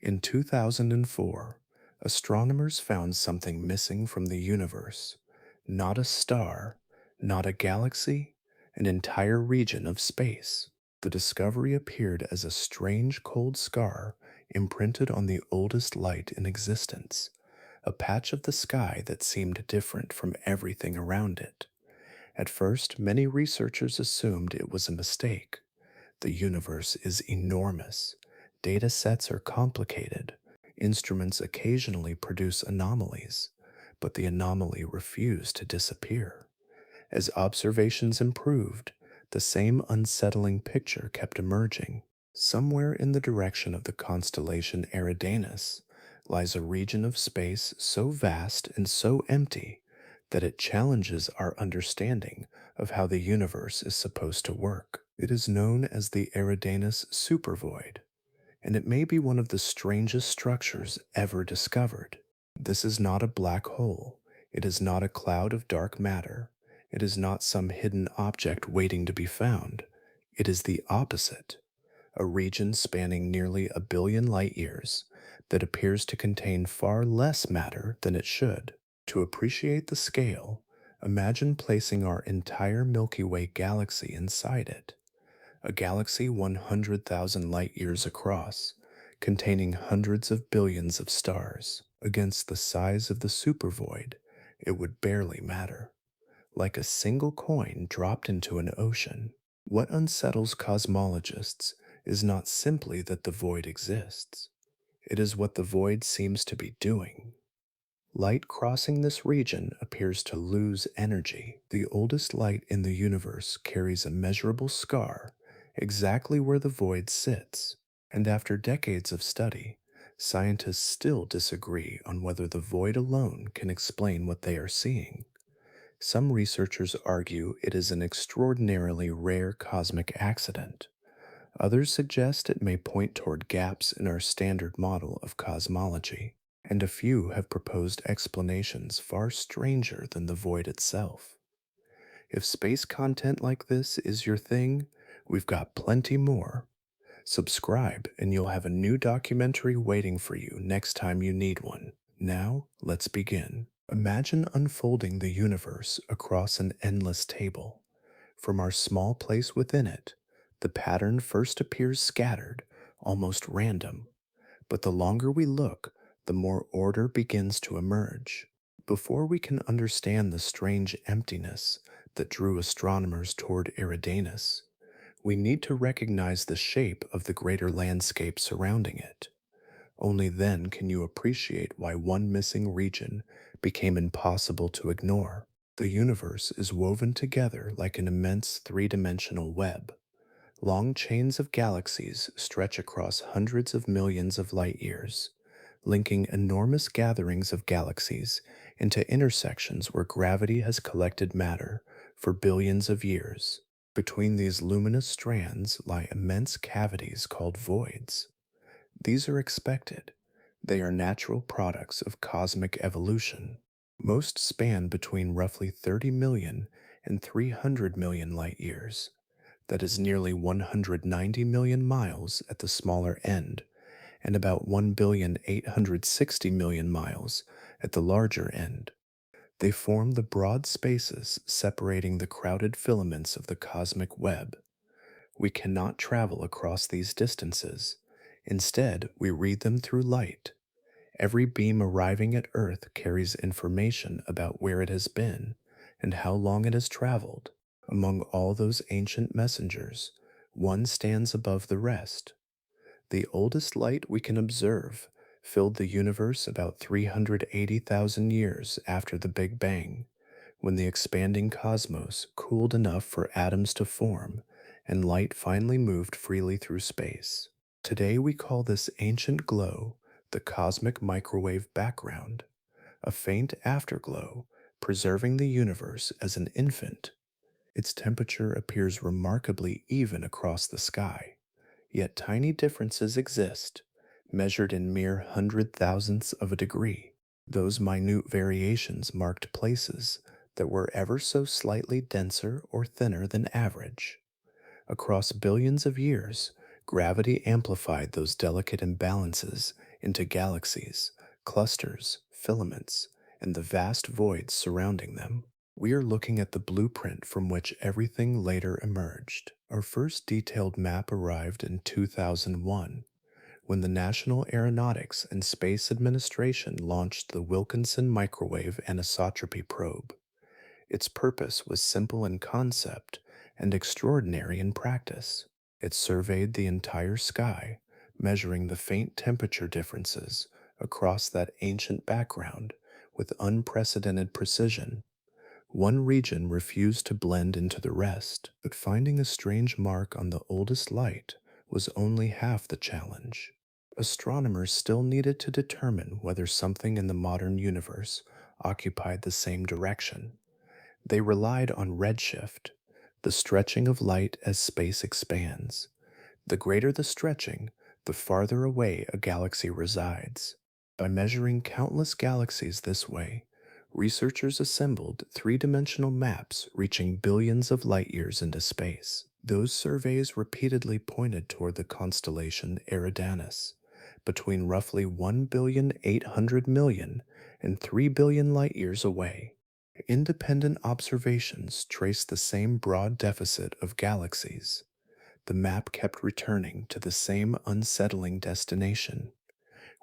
In 2004, astronomers found something missing from the universe. Not a star, not a galaxy, an entire region of space. The discovery appeared as a strange cold scar imprinted on the oldest light in existence, a patch of the sky that seemed different from everything around it. At first, many researchers assumed it was a mistake. The universe is enormous. Data sets are complicated. Instruments occasionally produce anomalies, but the anomaly refused to disappear. As observations improved, the same unsettling picture kept emerging. Somewhere in the direction of the constellation Eridanus lies a region of space so vast and so empty that it challenges our understanding of how the universe is supposed to work. It is known as the Eridanus Supervoid, and it may be one of the strangest structures ever discovered. This is not a black hole. It is not a cloud of dark matter. It is not some hidden object waiting to be found. It is the opposite, a region spanning nearly a billion light years that appears to contain far less matter than it should. To appreciate the scale, imagine placing our entire Milky Way galaxy inside it, a galaxy 100,000 light years across, containing hundreds of billions of stars. Against the size of the supervoid, it would barely matter, like a single coin dropped into an ocean. What unsettles cosmologists is not simply that the void exists, it is what the void seems to be doing. Light crossing this region appears to lose energy. The oldest light in the universe carries a measurable scar exactly where the void sits, and after decades of study, scientists still disagree on whether the void alone can explain what they are seeing. Some researchers argue it is an extraordinarily rare cosmic accident. Others suggest it may point toward gaps in our standard model of cosmology, and a few have proposed explanations far stranger than the void itself. If space content like this is your thing, we've got plenty more. Subscribe, and you'll have a new documentary waiting for you next time you need one. Now, let's begin. Imagine unfolding the universe across an endless table. From our small place within it, the pattern first appears scattered, almost random. But the longer we look, the more order begins to emerge. Before we can understand the strange emptiness that drew astronomers toward Eridanus, we need to recognize the shape of the greater landscape surrounding it. Only then can you appreciate why one missing region became impossible to ignore. The universe is woven together like an immense three-dimensional web. Long chains of galaxies stretch across hundreds of millions of light years, linking enormous gatherings of galaxies into intersections where gravity has collected matter for billions of years. Between these luminous strands lie immense cavities called voids. These are expected. They are natural products of cosmic evolution. Most span between roughly 30 million and 300 million light years. That is nearly 190 million miles at the smaller end, and about 1,860 million miles at the larger end. They form the broad spaces separating the crowded filaments of the cosmic web. We cannot travel across these distances. Instead, we read them through light. Every beam arriving at Earth carries information about where it has been and how long it has traveled. Among all those ancient messengers, one stands above the rest. The oldest light we can observe filled the universe about 380,000 years after the Big Bang, when the expanding cosmos cooled enough for atoms to form and light finally moved freely through space. Today we call this ancient glow the cosmic microwave background, a faint afterglow preserving the universe as an infant. Its temperature appears remarkably even across the sky, yet tiny differences exist, measured in mere hundred thousandths of a degree. Those minute variations marked places that were ever so slightly denser or thinner than average. Across billions of years, gravity amplified those delicate imbalances into galaxies, clusters, filaments, and the vast voids surrounding them. We are looking at the blueprint from which everything later emerged. Our first detailed map arrived in 2001 when the National Aeronautics and Space Administration launched the Wilkinson Microwave Anisotropy Probe. Its purpose was simple in concept and extraordinary in practice. It surveyed the entire sky, measuring the faint temperature differences across that ancient background with unprecedented precision. One region refused to blend into the rest, but finding a strange mark on the oldest light was only half the challenge. Astronomers still needed to determine whether something in the modern universe occupied the same direction. They relied on redshift, the stretching of light as space expands. The greater the stretching, the farther away a galaxy resides. By measuring countless galaxies this way, researchers assembled three-dimensional maps reaching billions of light years into space. Those surveys repeatedly pointed toward the constellation Eridanus, between roughly 1,800,000,000 and 3 billion light years away. Independent observations traced the same broad deficit of galaxies. The map kept returning to the same unsettling destination.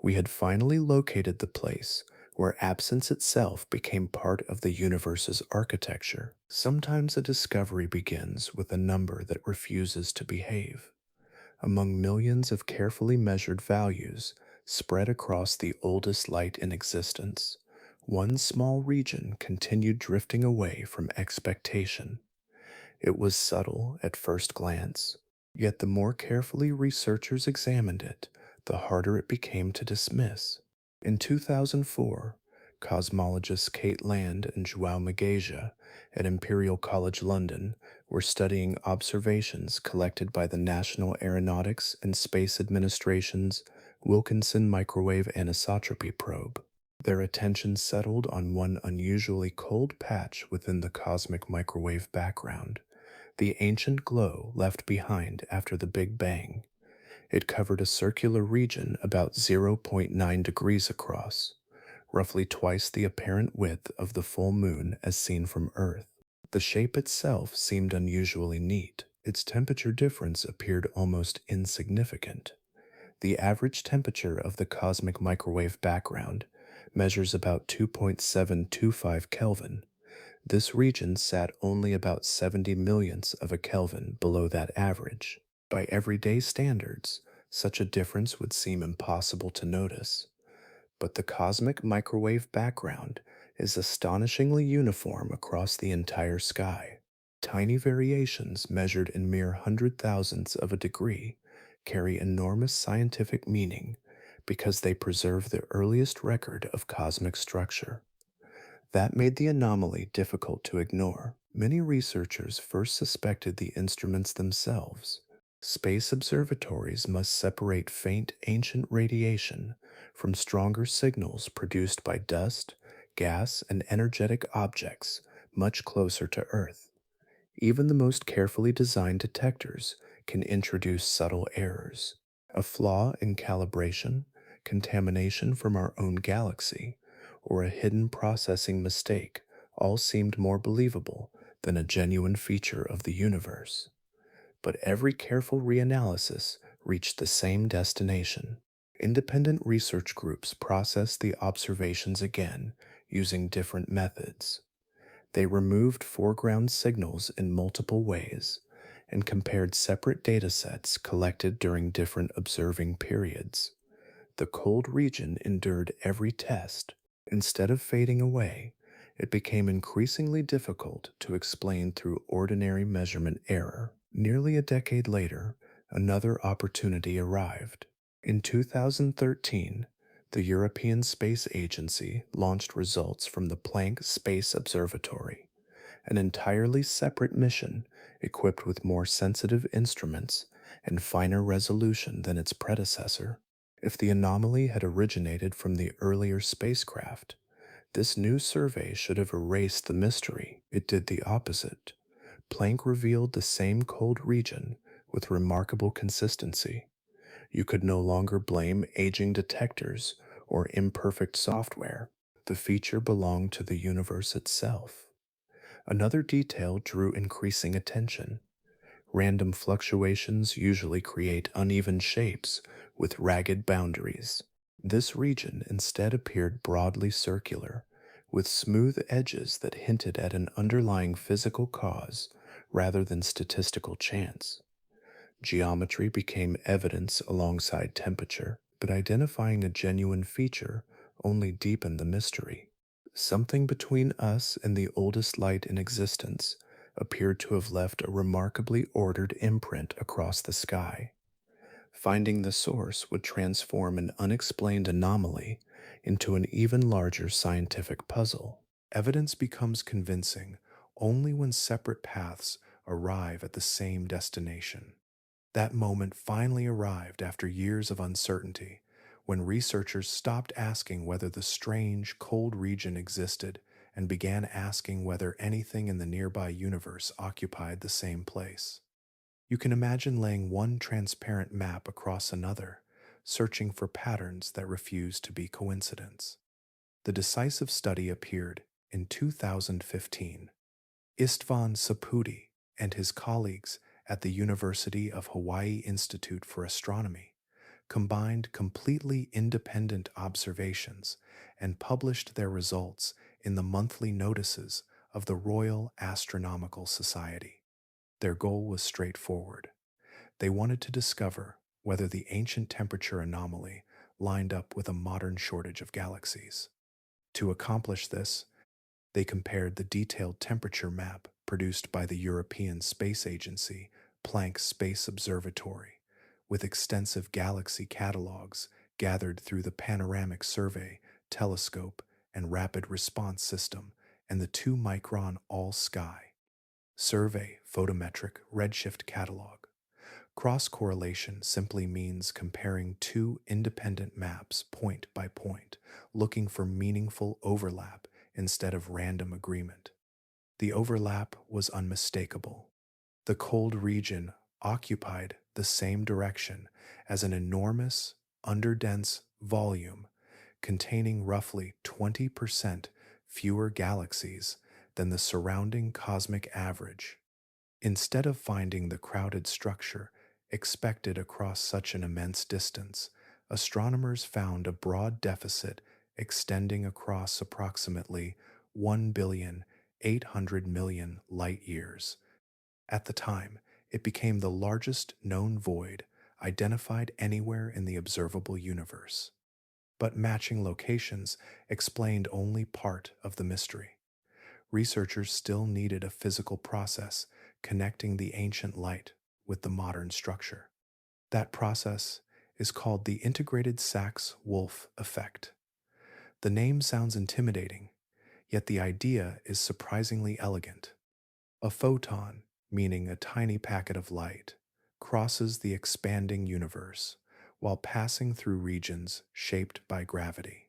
We had finally located the place where absence itself became part of the universe's architecture. Sometimes a discovery begins with a number that refuses to behave. Among millions of carefully measured values spread across the oldest light in existence, one small region continued drifting away from expectation. It was subtle at first glance, yet the more carefully researchers examined it, the harder it became to dismiss. In 2004, cosmologists Kate Land and João Magagia at Imperial College London were studying observations collected by the National Aeronautics and Space Administration's Wilkinson Microwave Anisotropy Probe. Their attention settled on one unusually cold patch within the cosmic microwave background, the ancient glow left behind after the Big Bang. It covered a circular region about zero point 0.9 degrees across, roughly twice the apparent width of the full moon as seen from Earth. The shape itself seemed unusually neat. Its temperature difference appeared almost insignificant. The average temperature of the cosmic microwave background measures about 2.725 Kelvin. This region sat only about 70 millionths of a Kelvin below that average. By everyday standards, such a difference would seem impossible to notice. But the cosmic microwave background is astonishingly uniform across the entire sky. Tiny variations measured in mere hundred thousandths of a degree carry enormous scientific meaning because they preserve the earliest record of cosmic structure. That made the anomaly difficult to ignore. Many researchers first suspected the instruments themselves. Space observatories must separate faint ancient radiation from stronger signals produced by dust, gas, and energetic objects much closer to Earth. Even the most carefully designed detectors can introduce subtle errors. A flaw in calibration, contamination from our own galaxy, or a hidden processing mistake all seemed more believable than a genuine feature of the universe. But every careful reanalysis reached the same destination. Independent research groups processed the observations again using different methods. They removed foreground signals in multiple ways and compared separate datasets collected during different observing periods. The cold region endured every test. Instead of fading away, it became increasingly difficult to explain through ordinary measurement error. Nearly a decade later, another opportunity arrived. In 2013, the European Space Agency launched results from the Planck Space Observatory, an entirely separate mission equipped with more sensitive instruments and finer resolution than its predecessor. If the anomaly had originated from the earlier spacecraft, this new survey should have erased the mystery. It did the opposite. Planck revealed the same cold region with remarkable consistency. You could no longer blame aging detectors or imperfect software. The feature belonged to the universe itself. Another detail drew increasing attention. Random fluctuations usually create uneven shapes with ragged boundaries. This region instead appeared broadly circular, with smooth edges that hinted at an underlying physical cause rather than statistical chance. Geometry became evidence alongside temperature, but identifying a genuine feature only deepened the mystery. Something between us and the oldest light in existence appeared to have left a remarkably ordered imprint across the sky. Finding the source would transform an unexplained anomaly into an even larger scientific puzzle. Evidence becomes convincing only when separate paths arrive at the same destination. That moment finally arrived after years of uncertainty, when researchers stopped asking whether the strange, cold region existed and began asking whether anything in the nearby universe occupied the same place. You can imagine laying one transparent map across another, searching for patterns that refuse to be coincidence. The decisive study appeared in 2015. Istvan Sapudi and his colleagues at the University of Hawaii Institute for Astronomy combined completely independent observations and published their results in the monthly notices of the Royal Astronomical Society. Their goal was straightforward. They wanted to discover whether the ancient temperature anomaly lined up with a modern shortage of galaxies. To accomplish this, they compared the detailed temperature map produced by the European Space Agency Planck Space Observatory with extensive galaxy catalogs gathered through the Panoramic Survey Telescope and Rapid Response System and the 2-micron all-sky Survey Photometric Redshift Catalog. Cross-correlation simply means comparing two independent maps point by point, looking for meaningful overlap instead of random agreement. The overlap was unmistakable. The cold region occupied the same direction as an enormous, underdense volume containing roughly 20% fewer galaxies than the surrounding cosmic average. Instead of finding the crowded structure expected across such an immense distance, astronomers found a broad deficit extending across approximately 1,800,000,000 light years. At the time, it became the largest known void identified anywhere in the observable universe. But matching locations explained only part of the mystery. Researchers still needed a physical process connecting the ancient light with the modern structure. That process is called the Integrated Sachs Wolfe Effect. The name sounds intimidating, yet the idea is surprisingly elegant. A photon, meaning a tiny packet of light, crosses the expanding universe while passing through regions shaped by gravity.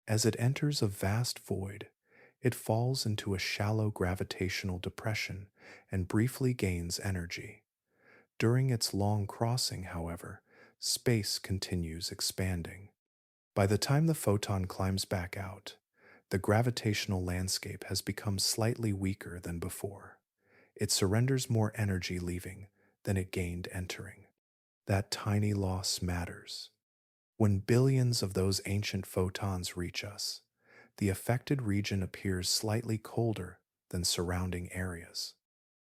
As it enters a vast void, it falls into a shallow gravitational depression and briefly gains energy. During its long crossing, however, space continues expanding. By the time the photon climbs back out, the gravitational landscape has become slightly weaker than before. It surrenders more energy leaving than it gained entering. That tiny loss matters. When billions of those ancient photons reach us, the affected region appears slightly colder than surrounding areas.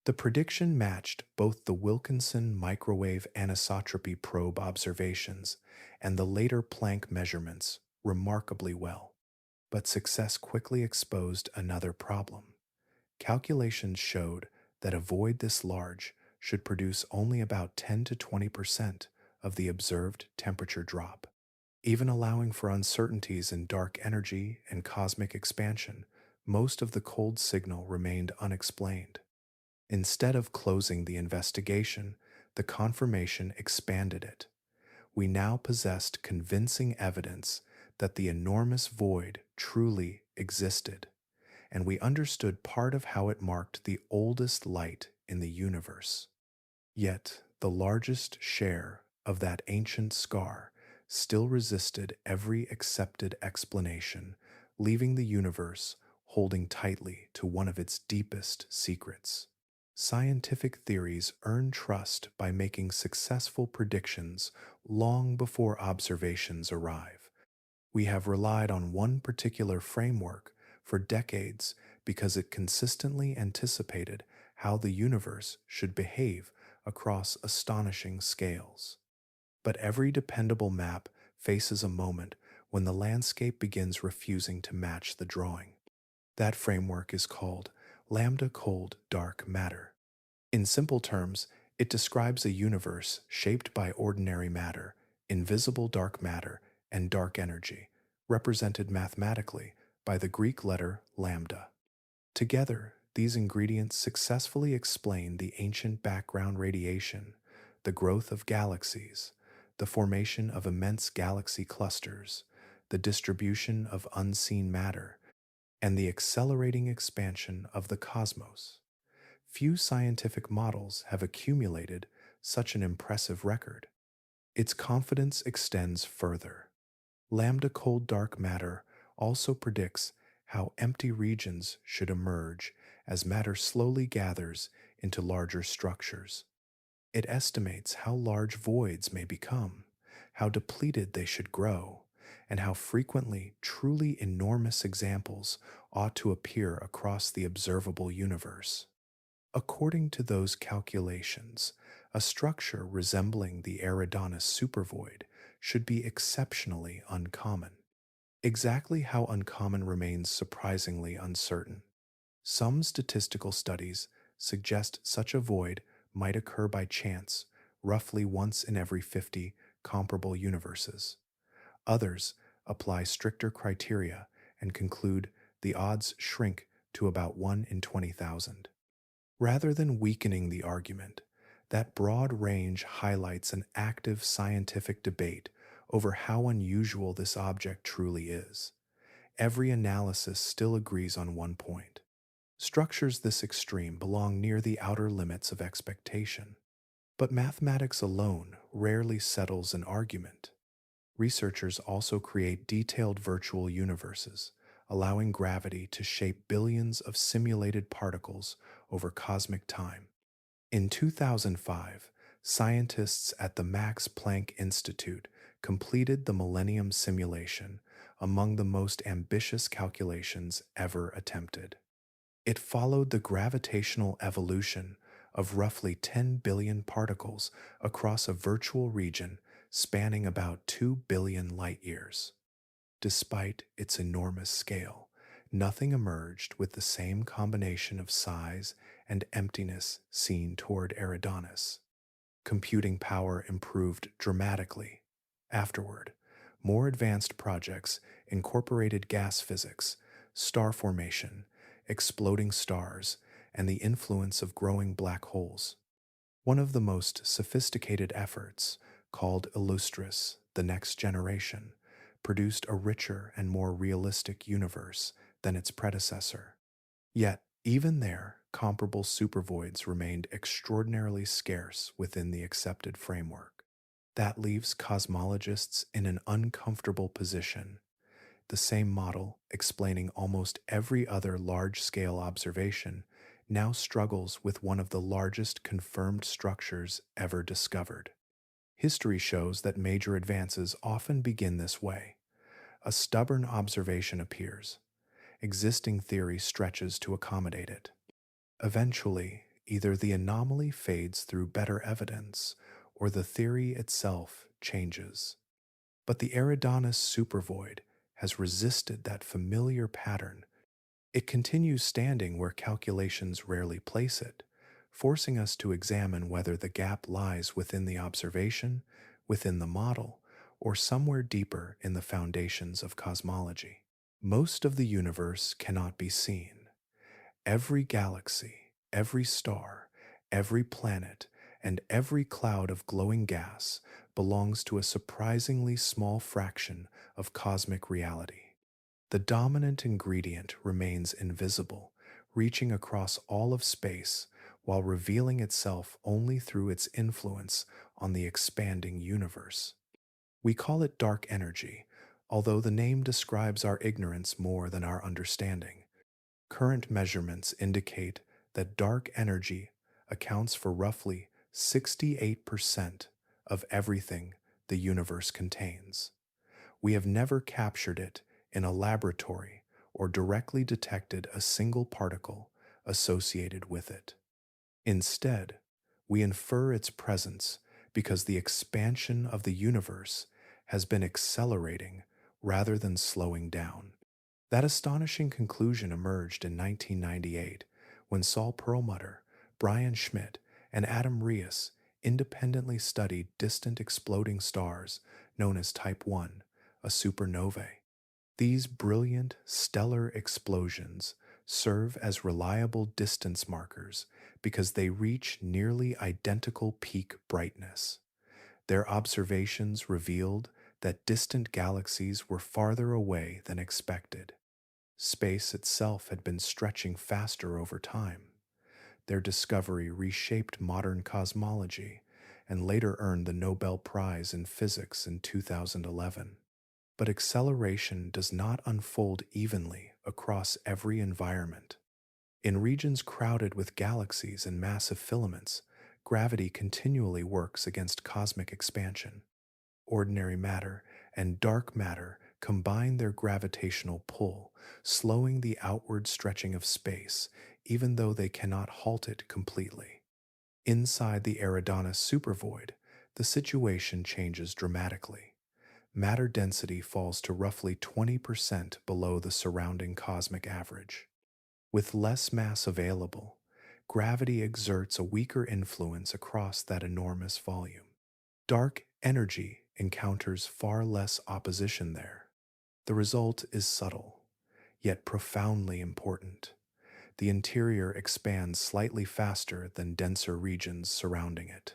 The prediction matched both the Wilkinson microwave anisotropy probe observations and the later Planck measurements remarkably well. But success quickly exposed another problem. Calculations showed that a void this large should produce only about 10 to 20% of the observed temperature drop. Even allowing for uncertainties in dark energy and cosmic expansion, most of the cold signal remained unexplained. Instead of closing the investigation, the confirmation expanded it. We now possessed convincing evidence that the enormous void truly existed, and we understood part of how it marked the oldest light in the universe. Yet, the largest share of that ancient scar still resisted every accepted explanation, leaving the universe holding tightly to one of its deepest secrets. Scientific theories earn trust by making successful predictions long before observations arrive. We have relied on one particular framework for decades because it consistently anticipated how the universe should behave across astonishing scales. But every dependable map faces a moment when the landscape begins refusing to match the drawing. That framework is called lambda cold dark matter. In simple terms, it describes a universe shaped by ordinary matter, invisible dark matter, and dark energy, represented mathematically by the Greek letter lambda. Together, these ingredients successfully explain the ancient background radiation, the growth of galaxies, the formation of immense galaxy clusters, the distribution of unseen matter, and the accelerating expansion of the cosmos. Few scientific models have accumulated such an impressive record. Its confidence extends further. Lambda cold dark matter also predicts how empty regions should emerge as matter slowly gathers into larger structures. It estimates how large voids may become, how depleted they should grow, and how frequently truly enormous examples ought to appear across the observable universe. According to those calculations, a structure resembling the Eridanus Supervoid should be exceptionally uncommon. Exactly how uncommon remains surprisingly uncertain. Some statistical studies suggest such a void might occur by chance, roughly once in every 50 comparable universes. Others apply stricter criteria and conclude the odds shrink to about 1 in 20,000. Rather than weakening the argument, that broad range highlights an active scientific debate over how unusual this object truly is. Every analysis still agrees on one point. Structures this extreme belong near the outer limits of expectation. But mathematics alone rarely settles an argument. Researchers also create detailed virtual universes, allowing gravity to shape billions of simulated particles over cosmic time. In 2005, scientists at the Max Planck Institute completed the Millennium simulation, among the most ambitious calculations ever attempted. It followed the gravitational evolution of roughly 10 billion particles across a virtual region spanning about 2 billion light years. Despite its enormous scale, nothing emerged with the same combination of size and emptiness seen toward Eridanus. Computing power improved dramatically. Afterward, more advanced projects incorporated gas physics, star formation, exploding stars, and the influence of growing black holes. One of the most sophisticated efforts, called Illustris, the Next Generation, produced a richer and more realistic universe than its predecessor. Yet, even there, comparable supervoids remained extraordinarily scarce within the accepted framework. That leaves cosmologists in an uncomfortable position. The same model, explaining almost every other large-scale observation, now struggles with one of the largest confirmed structures ever discovered. History shows that major advances often begin this way. A stubborn observation appears. Existing theory stretches to accommodate it. Eventually, either the anomaly fades through better evidence, or the theory itself changes. But the Eridanus supervoid has resisted that familiar pattern. It continues standing where calculations rarely place it, forcing us to examine whether the gap lies within the observation, within the model, or somewhere deeper in the foundations of cosmology. Most of the universe cannot be seen. Every galaxy, every star, every planet, and every cloud of glowing gas belongs to a surprisingly small fraction of cosmic reality. The dominant ingredient remains invisible, reaching across all of space while revealing itself only through its influence on the expanding universe. We call it dark energy, although the name describes our ignorance more than our understanding. Current measurements indicate that dark energy accounts for roughly 68% of everything the universe contains. We have never captured it in a laboratory or directly detected a single particle associated with it. Instead, we infer its presence because the expansion of the universe has been accelerating rather than slowing down. That astonishing conclusion emerged in 1998 when Saul Perlmutter, Brian Schmidt, and Adam Rees independently studied distant exploding stars known as Type 1, a supernovae. These brilliant stellar explosions serve as reliable distance markers because they reach nearly identical peak brightness. Their observations revealed that distant galaxies were farther away than expected. Space itself had been stretching faster over time. Their discovery reshaped modern cosmology and later earned the Nobel Prize in Physics in 2011. But acceleration does not unfold evenly across every environment. In regions crowded with galaxies and massive filaments, gravity continually works against cosmic expansion. Ordinary matter and dark matter combine their gravitational pull, slowing the outward stretching of space, even though they cannot halt it completely. Inside the Eridanus Supervoid, the situation changes dramatically. Matter density falls to roughly 20% below the surrounding cosmic average. With less mass available, gravity exerts a weaker influence across that enormous volume. Dark energy encounters far less opposition there. The result is subtle, yet profoundly important. The interior expands slightly faster than denser regions surrounding it.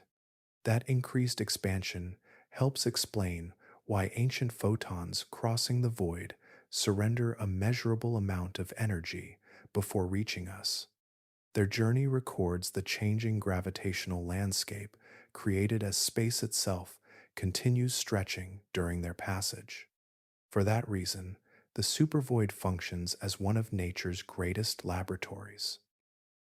That increased expansion helps explain why ancient photons crossing the void surrender a measurable amount of energy before reaching us. Their journey records the changing gravitational landscape created as space itself continues stretching during their passage. For that reason, the supervoid functions as one of nature's greatest laboratories.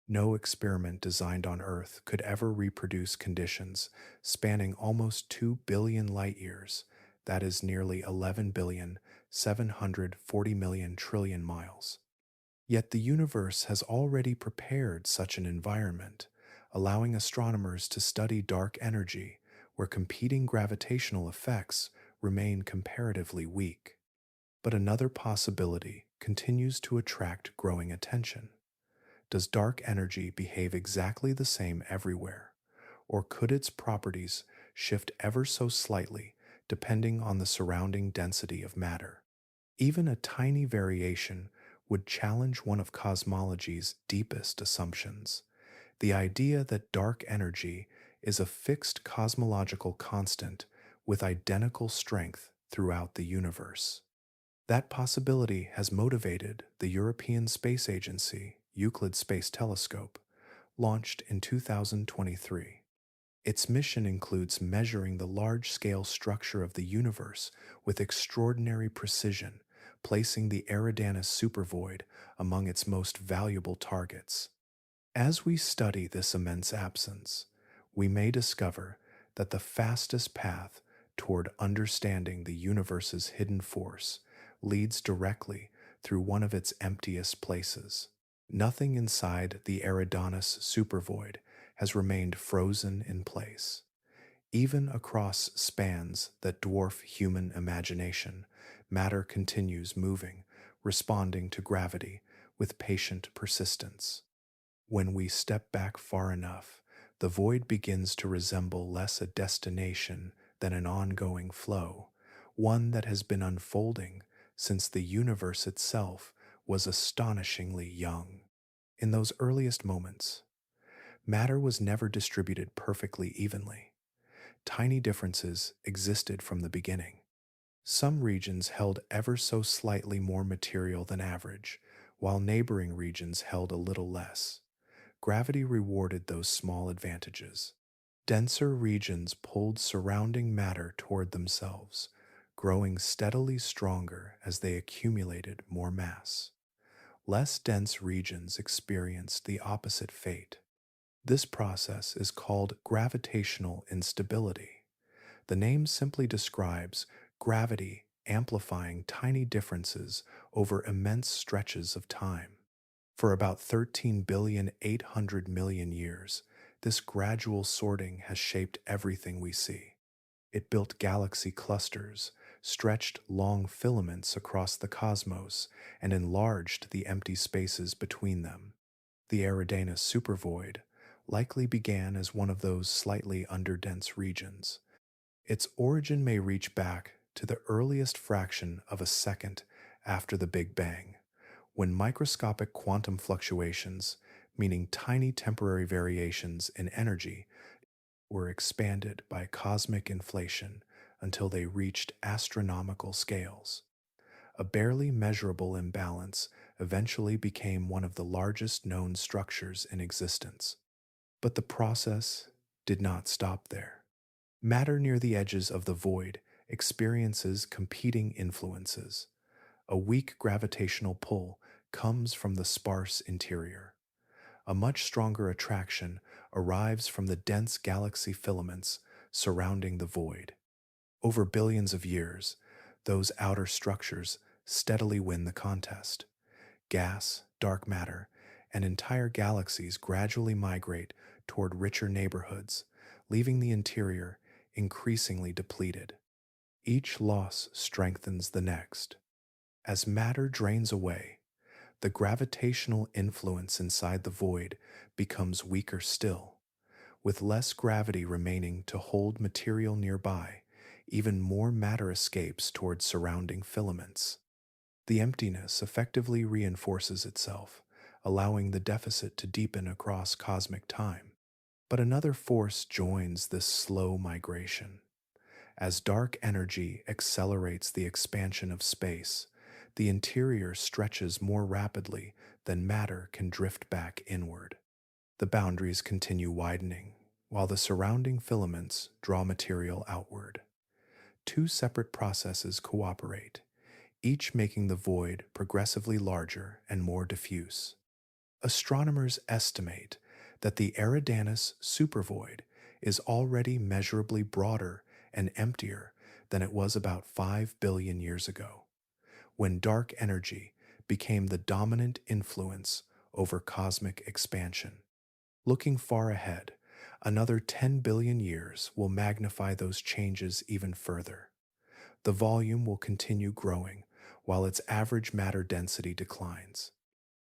No experiment designed on Earth could ever reproduce conditions spanning almost 2 billion light years, that is nearly 11 billion 740 million trillion miles. Yet the universe has already prepared such an environment, allowing astronomers to study dark energy where competing gravitational effects remain comparatively weak. But another possibility continues to attract growing attention. Does dark energy behave exactly the same everywhere, or could its properties shift ever so slightly depending on the surrounding density of matter? Even a tiny variation would challenge one of cosmology's deepest assumptions, the idea that dark energy is a fixed cosmological constant with identical strength throughout the universe. That possibility has motivated the European Space Agency Euclid Space Telescope, launched in 2023. Its mission includes measuring the large-scale structure of the universe with extraordinary precision, placing the Eridanus Supervoid among its most valuable targets. As we study this immense absence, we may discover that the fastest path toward understanding the universe's hidden force leads directly through one of its emptiest places. Nothing inside the Eridanus Supervoid has remained frozen in place. Even across spans that dwarf human imagination, matter continues moving, responding to gravity with patient persistence. When we step back far enough, the void begins to resemble less a destination than an ongoing flow, one that has been unfolding since the universe itself was astonishingly young. In those earliest moments, matter was never distributed perfectly evenly. Tiny differences existed from the beginning. Some regions held ever so slightly more material than average, while neighboring regions held a little less. gravity rewarded those small advantages. Denser regions pulled surrounding matter toward themselves, growing steadily stronger as they accumulated more mass. Less dense regions experienced the opposite fate. This process is called gravitational instability. The name simply describes gravity amplifying tiny differences over immense stretches of time. For about 13,800,000,000 years, this gradual sorting has shaped everything we see. It built galaxy clusters, stretched long filaments across the cosmos, and enlarged the empty spaces between them. The Eridanus Supervoid likely began as one of those slightly underdense regions. Its origin may reach back to the earliest fraction of a second after the Big Bang, when microscopic quantum fluctuations, meaning tiny temporary variations in energy, were expanded by cosmic inflation until they reached astronomical scales. A barely measurable imbalance eventually became one of the largest known structures in existence. But the process did not stop there. Matter near the edges of the void experiences competing influences. A weak gravitational pull comes from the sparse interior. A much stronger attraction arrives from the dense galaxy filaments surrounding the void. Over billions of years, those outer structures steadily win the contest. Gas, dark matter, and entire galaxies gradually migrate toward richer neighborhoods, leaving the interior increasingly depleted. Each loss strengthens the next. As matter drains away, the gravitational influence inside the void becomes weaker still. With less gravity remaining to hold material nearby, even more matter escapes toward surrounding filaments. The emptiness effectively reinforces itself, allowing the deficit to deepen across cosmic time. But another force joins this slow migration. As dark energy accelerates the expansion of space, the interior stretches more rapidly than matter can drift back inward. The boundaries continue widening, while the surrounding filaments draw material outward. Two separate processes cooperate, each making the void progressively larger and more diffuse. Astronomers estimate that the Eridanus Supervoid is already measurably broader and emptier than it was about 5 billion years ago, when dark energy became the dominant influence over cosmic expansion. Looking far ahead, another 10 billion years will magnify those changes even further. The volume will continue growing while its average matter density declines.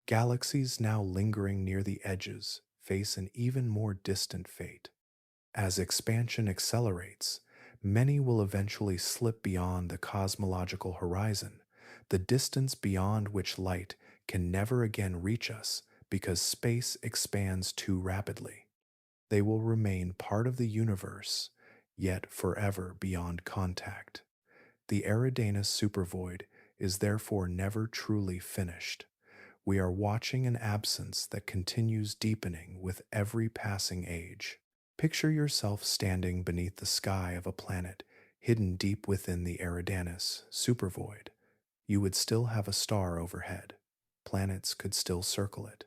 Galaxies now lingering near the edges face an even more distant fate. As expansion accelerates, many will eventually slip beyond the cosmological horizon, the distance beyond which light can never again reach us because space expands too rapidly. They will remain part of the universe, yet forever beyond contact. The Eridanus Supervoid is therefore never truly finished. We are watching an absence that continues deepening with every passing age. Picture yourself standing beneath the sky of a planet hidden deep within the Eridanus Supervoid. You would still have a star overhead. Planets could still circle it.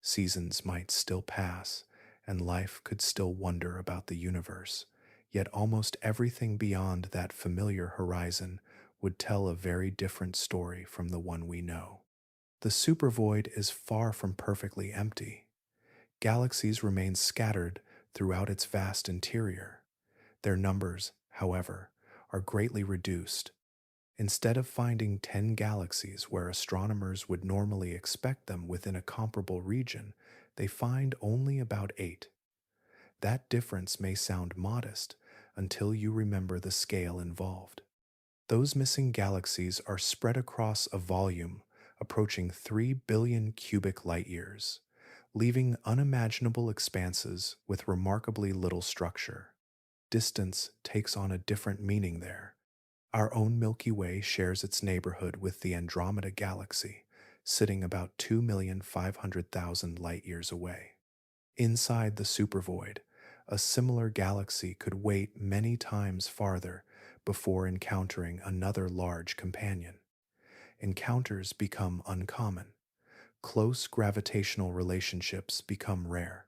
Seasons might still pass, and life could still wonder about the universe. Yet almost everything beyond that familiar horizon would tell a very different story from the one we know. The supervoid is far from perfectly empty. Galaxies remain scattered throughout its vast interior. Their numbers, however, are greatly reduced. Instead of finding 10 galaxies where astronomers would normally expect them within a comparable region, they find only about 8. That difference may sound modest until you remember the scale involved. Those missing galaxies are spread across a volume approaching 3 billion cubic light years, leaving unimaginable expanses with remarkably little structure. Distance takes on a different meaning there. Our own Milky Way shares its neighborhood with the Andromeda Galaxy, sitting about 2,500,000 light years away. Inside the supervoid, a similar galaxy could wait many times farther before encountering another large companion. Encounters become uncommon. Close gravitational relationships become rare.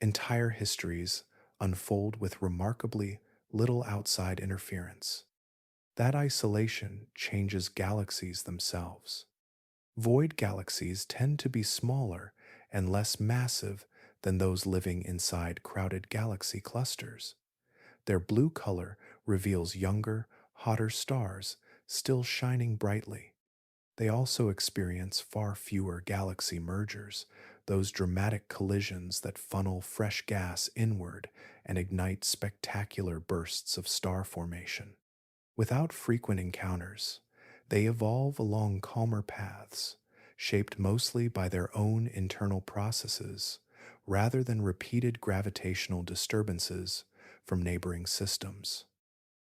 Entire histories unfold with remarkably little outside interference. That isolation changes galaxies themselves. Void galaxies tend to be smaller and less massive than those living inside crowded galaxy clusters. Their blue color reveals younger, hotter stars still shining brightly. They also experience far fewer galaxy mergers, those dramatic collisions that funnel fresh gas inward and ignite spectacular bursts of star formation. Without frequent encounters, they evolve along calmer paths, shaped mostly by their own internal processes, rather than repeated gravitational disturbances from neighboring systems.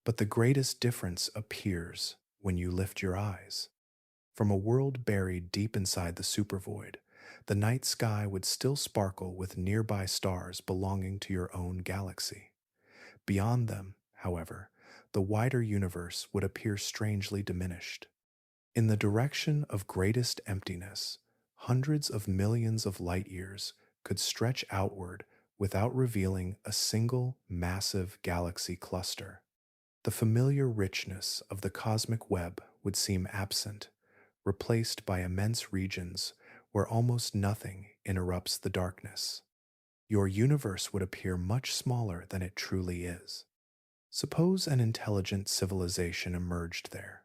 But the greatest difference appears when you lift your eyes. From a world buried deep inside the supervoid, the night sky would still sparkle with nearby stars belonging to your own galaxy. Beyond them, however, the wider universe would appear strangely diminished. In the direction of greatest emptiness, hundreds of millions of light years could stretch outward without revealing a single massive galaxy cluster. The familiar richness of the cosmic web would seem absent, replaced by immense regions where almost nothing interrupts the darkness. Your universe would appear much smaller than it truly is. Suppose an intelligent civilization emerged there.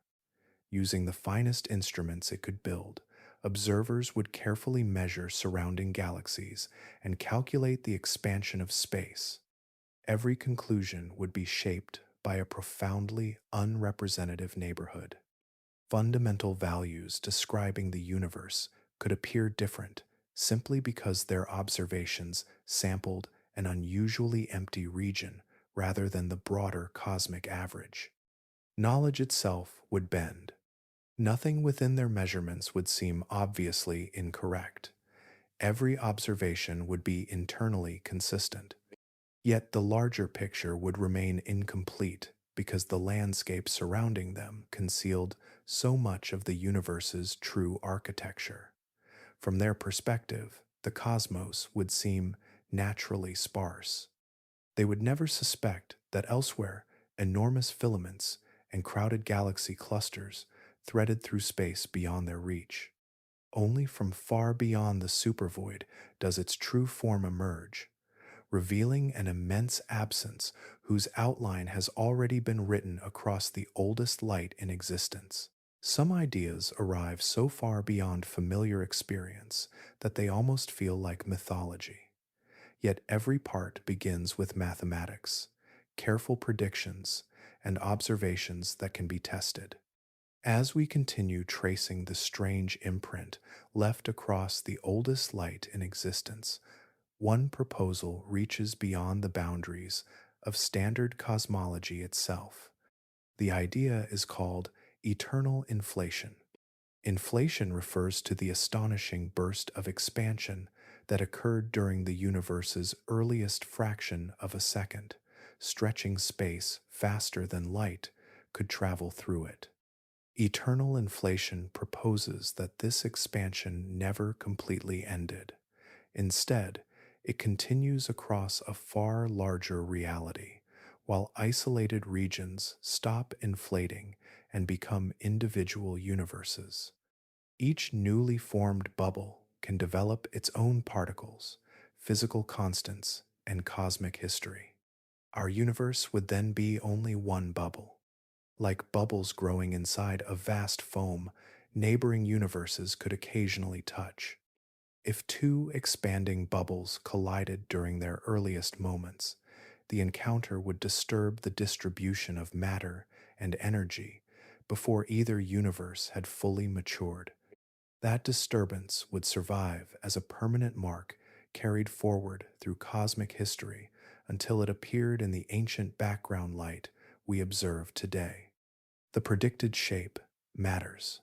Using the finest instruments it could build, observers would carefully measure surrounding galaxies and calculate the expansion of space. Every conclusion would be shaped by a profoundly unrepresentative neighborhood. Fundamental values describing the universe could appear different simply because their observations sampled an unusually empty region rather than the broader cosmic average. Knowledge itself would bend. Nothing within their measurements would seem obviously incorrect. Every observation would be internally consistent. Yet the larger picture would remain incomplete because the landscape surrounding them concealed so much of the universe's true architecture. From their perspective, the cosmos would seem naturally sparse. They would never suspect that elsewhere, enormous filaments and crowded galaxy clusters threaded through space beyond their reach. Only from far beyond the supervoid does its true form emerge, revealing an immense absence whose outline has already been written across the oldest light in existence. Some ideas arrive so far beyond familiar experience that they almost feel like mythology. Yet every part begins with mathematics, careful predictions, and observations that can be tested. As we continue tracing the strange imprint left across the oldest light in existence, one proposal reaches beyond the boundaries of standard cosmology itself. The idea is called eternal inflation. Inflation refers to the astonishing burst of expansion that occurred during the universe's earliest fraction of a second, stretching space faster than light could travel through it. Eternal inflation proposes that this expansion never completely ended. Instead, it continues across a far larger reality, while isolated regions stop inflating and become individual universes. Each newly formed bubble can develop its own particles, physical constants, and cosmic history. Our universe would then be only one bubble. Like bubbles growing inside a vast foam, neighboring universes could occasionally touch. If two expanding bubbles collided during their earliest moments, the encounter would disturb the distribution of matter and energy before either universe had fully matured. That disturbance would survive as a permanent mark carried forward through cosmic history until it appeared in the ancient background light we observe today. The predicted shape matters.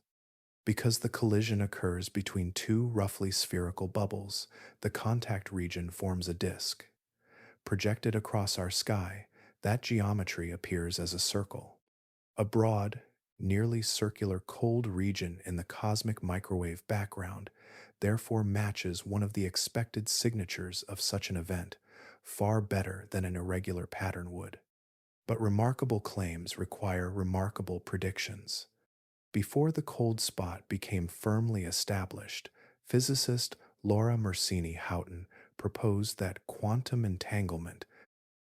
Because the collision occurs between two roughly spherical bubbles, the contact region forms a disk. Projected across our sky, that geometry appears as a circle. A broad, nearly circular cold region in the cosmic microwave background therefore matches one of the expected signatures of such an event far better than an irregular pattern would. But remarkable claims require remarkable predictions. Before the cold spot became firmly established, physicist Laura Mersini Houghton proposed that quantum entanglement,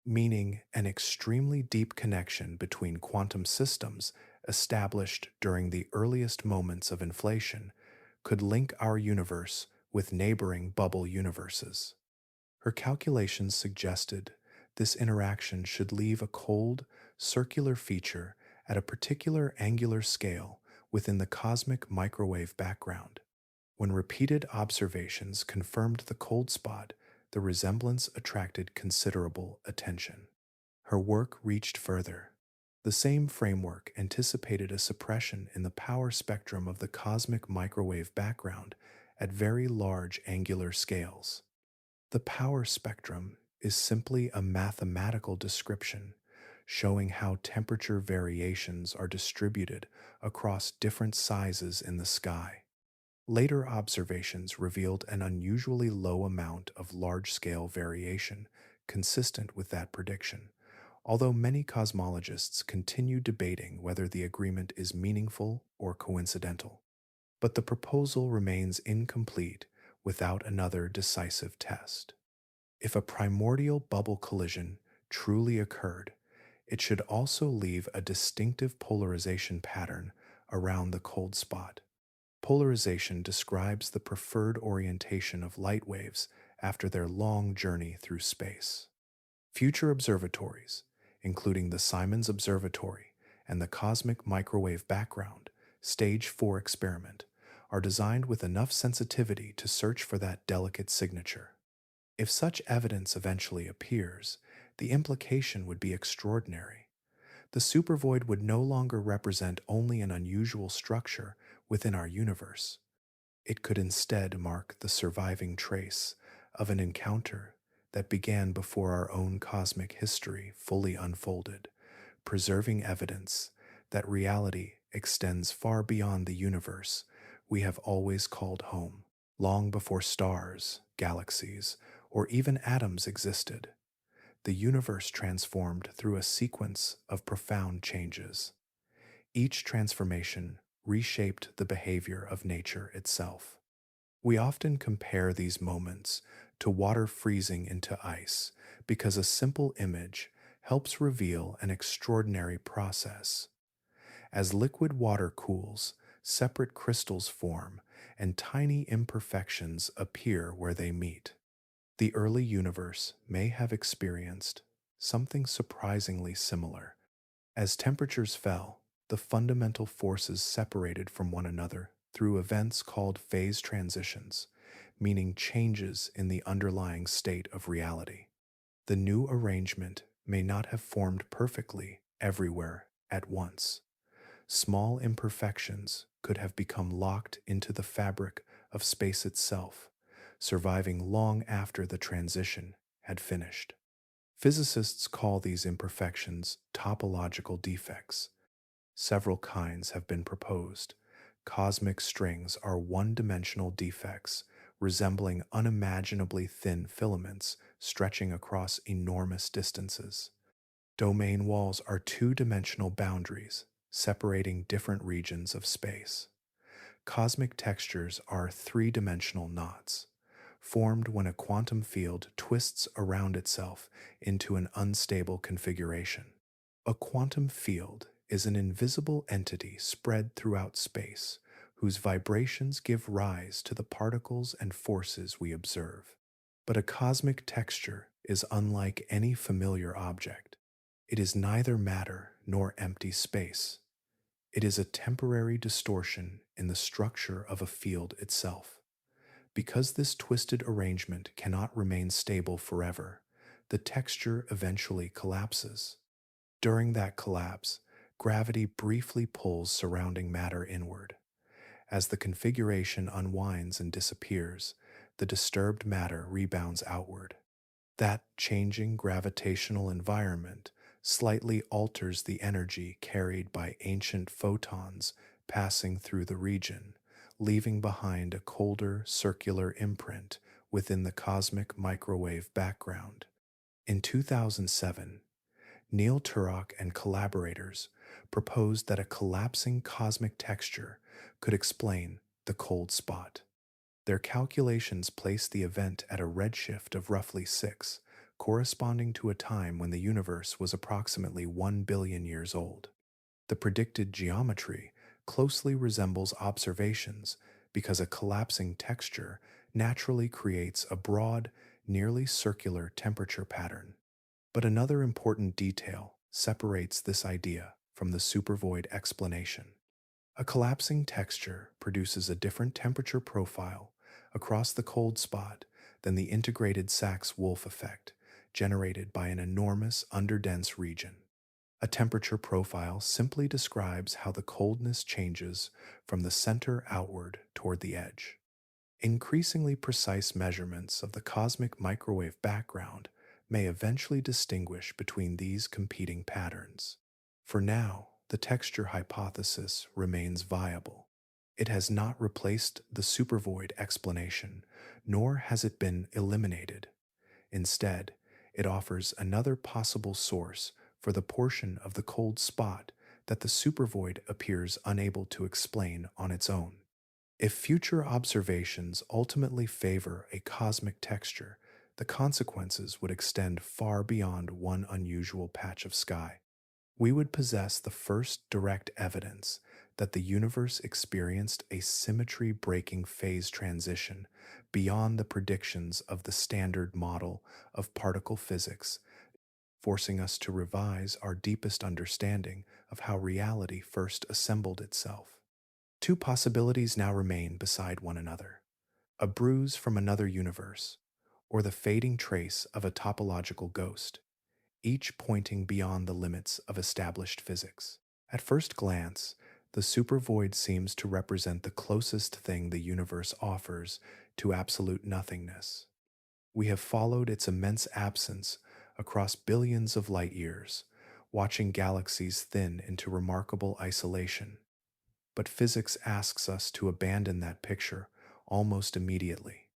meaning an extremely deep connection between quantum systems established during the earliest moments of inflation, could link our universe with neighboring bubble universes. Her calculations suggested this interaction should leave a cold, circular feature at a particular angular scale within the cosmic microwave background. When repeated observations confirmed the cold spot, the resemblance attracted considerable attention. Her work reached further. The same framework anticipated a suppression in the power spectrum of the cosmic microwave background at very large angular scales. The power spectrum is simply a mathematical description showing how temperature variations are distributed across different sizes in the sky. Later observations revealed an unusually low amount of large-scale variation consistent with that prediction, although many cosmologists continue debating whether the agreement is meaningful or coincidental. But the proposal remains incomplete without another decisive test. If a primordial bubble collision truly occurred, it should also leave a distinctive polarization pattern around the cold spot. Polarization describes the preferred orientation of light waves after their long journey through space. Future observatories, including the Simons Observatory and the Cosmic Microwave Background Stage 4 experiment, are designed with enough sensitivity to search for that delicate signature. If such evidence eventually appears, the implication would be extraordinary. The supervoid would no longer represent only an unusual structure within our universe. It could instead mark the surviving trace of an encounter that began before our own cosmic history fully unfolded, preserving evidence that reality extends far beyond the universe we have always called home, long before stars, galaxies, or even atoms existed. The universe transformed through a sequence of profound changes. Each transformation reshaped the behavior of nature itself. We often compare these moments to water freezing into ice because a simple image helps reveal an extraordinary process. As liquid water cools, separate crystals form and tiny imperfections appear where they meet. The early universe may have experienced something surprisingly similar. As temperatures fell, the fundamental forces separated from one another through events called phase transitions, meaning changes in the underlying state of reality. The new arrangement may not have formed perfectly everywhere at once. Small imperfections could have become locked into the fabric of space itself, surviving long after the transition had finished. Physicists call these imperfections topological defects. Several kinds have been proposed. Cosmic strings are one-dimensional defects resembling unimaginably thin filaments stretching across enormous distances. Domain walls are two-dimensional boundaries separating different regions of space. Cosmic textures are three-dimensional knots, formed when a quantum field twists around itself into an unstable configuration. A quantum field is an invisible entity spread throughout space, whose vibrations give rise to the particles and forces we observe. But a cosmic texture is unlike any familiar object. It is neither matter nor empty space. It is a temporary distortion in the structure of a field itself. Because this twisted arrangement cannot remain stable forever, the texture eventually collapses. During that collapse, gravity briefly pulls surrounding matter inward. As the configuration unwinds and disappears, the disturbed matter rebounds outward. That changing gravitational environment slightly alters the energy carried by ancient photons passing through the region, leaving behind a colder circular imprint within the cosmic microwave background. In 2007, Neil Turok and collaborators proposed that a collapsing cosmic texture could explain the cold spot. Their calculations placed the event at a redshift of roughly 6, corresponding to a time when the universe was approximately 1 billion years old. The predicted geometry closely resembles observations because a collapsing texture naturally creates a broad, nearly circular temperature pattern. But another important detail separates this idea from the supervoid explanation. A collapsing texture produces a different temperature profile across the cold spot than the integrated Sachs Wolfe effect generated by an enormous underdense region. A temperature profile simply describes how the coldness changes from the center outward toward the edge. Increasingly precise measurements of the cosmic microwave background may eventually distinguish between these competing patterns. For now, the texture hypothesis remains viable. It has not replaced the supervoid explanation, nor has it been eliminated. Instead, it offers another possible source for the portion of the cold spot that the supervoid appears unable to explain on its own. If future observations ultimately favor a cosmic texture, the consequences would extend far beyond one unusual patch of sky. We would possess the first direct evidence that the universe experienced a symmetry breaking phase transition beyond the predictions of the standard model of particle physics, forcing us to revise our deepest understanding of how reality first assembled itself. Two possibilities now remain beside one another: a bruise from another universe, or the fading trace of a topological ghost, each pointing beyond the limits of established physics. At first glance, the supervoid seems to represent the closest thing the universe offers to absolute nothingness. We have followed its immense absence across billions of light years, watching galaxies thin into remarkable isolation. But physics asks us to abandon that picture almost immediately.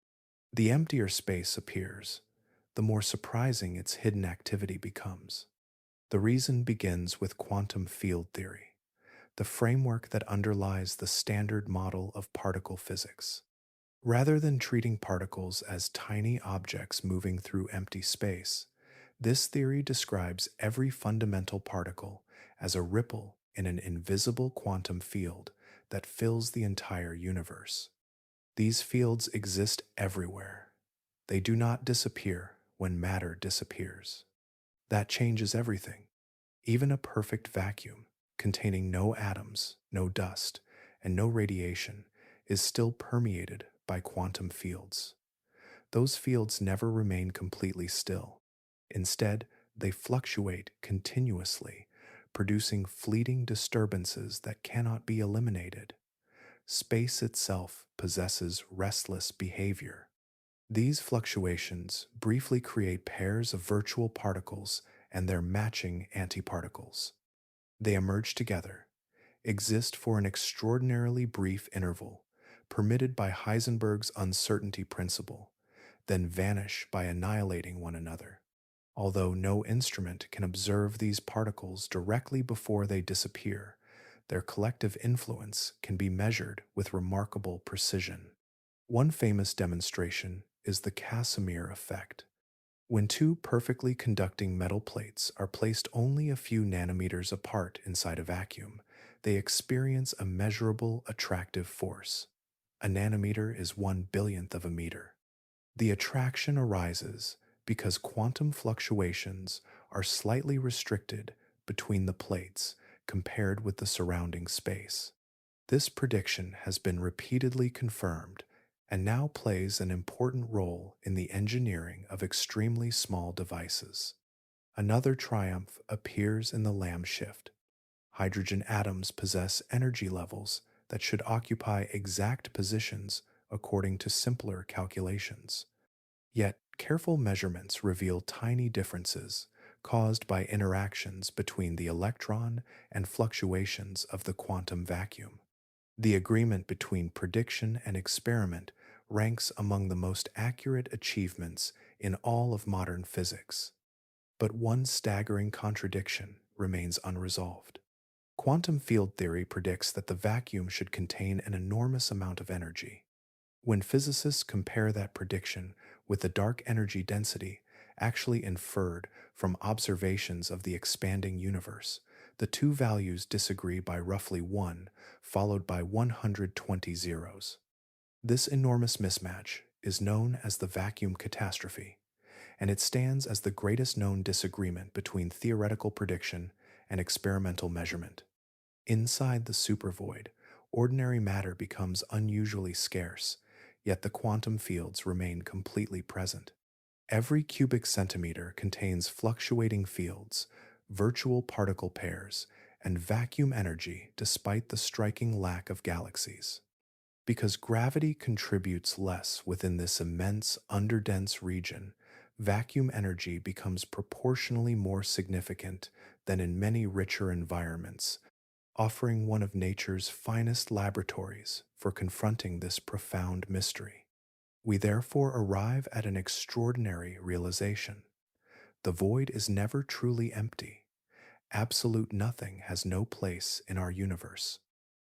The emptier space appears, the more surprising its hidden activity becomes. The reason begins with quantum field theory, the framework that underlies the standard model of particle physics. Rather than treating particles as tiny objects moving through empty space, this theory describes every fundamental particle as a ripple in an invisible quantum field that fills the entire universe. These fields exist everywhere. They do not disappear when matter disappears. That changes everything. Even a perfect vacuum, containing no atoms, no dust, and no radiation, is still permeated by quantum fields. Those fields never remain completely still. Instead, they fluctuate continuously, producing fleeting disturbances that cannot be eliminated. Space itself possesses restless behavior. These fluctuations briefly create pairs of virtual particles and their matching antiparticles. They emerge together, exist for an extraordinarily brief interval, permitted by Heisenberg's uncertainty principle, then vanish by annihilating one another. Although no instrument can observe these particles directly before they disappear, their collective influence can be measured with remarkable precision. One famous demonstration is the Casimir effect. When two perfectly conducting metal plates are placed only a few nanometers apart inside a vacuum, they experience a measurable attractive force. A nanometer is 1/1000th of a meter. The attraction arises because quantum fluctuations are slightly restricted between the plates compared with the surrounding space. This prediction has been repeatedly confirmed and now plays an important role in the engineering of extremely small devices. Another triumph appears in the Lamb shift. Hydrogen atoms possess energy levels that should occupy exact positions according to simpler calculations. Yet, careful measurements reveal tiny differences caused by interactions between the electron and fluctuations of the quantum vacuum. The agreement between prediction and experiment ranks among the most accurate achievements in all of modern physics. But one staggering contradiction remains unresolved. Quantum field theory predicts that the vacuum should contain an enormous amount of energy. When physicists compare that prediction with the dark energy density actually inferred from observations of the expanding universe, the two values disagree by roughly 1, followed by 120 zeros. This enormous mismatch is known as the vacuum catastrophe, and it stands as the greatest known disagreement between theoretical prediction and experimental measurement. Inside the supervoid, ordinary matter becomes unusually scarce, yet the quantum fields remain completely present. Every cubic centimeter contains fluctuating fields, virtual particle pairs, and vacuum energy despite the striking lack of galaxies. Because gravity contributes less within this immense, underdense region, vacuum energy becomes proportionally more significant than in many richer environments, offering one of nature's finest laboratories for confronting this profound mystery. We therefore arrive at an extraordinary realization. The void is never truly empty. Absolute nothing has no place in our universe.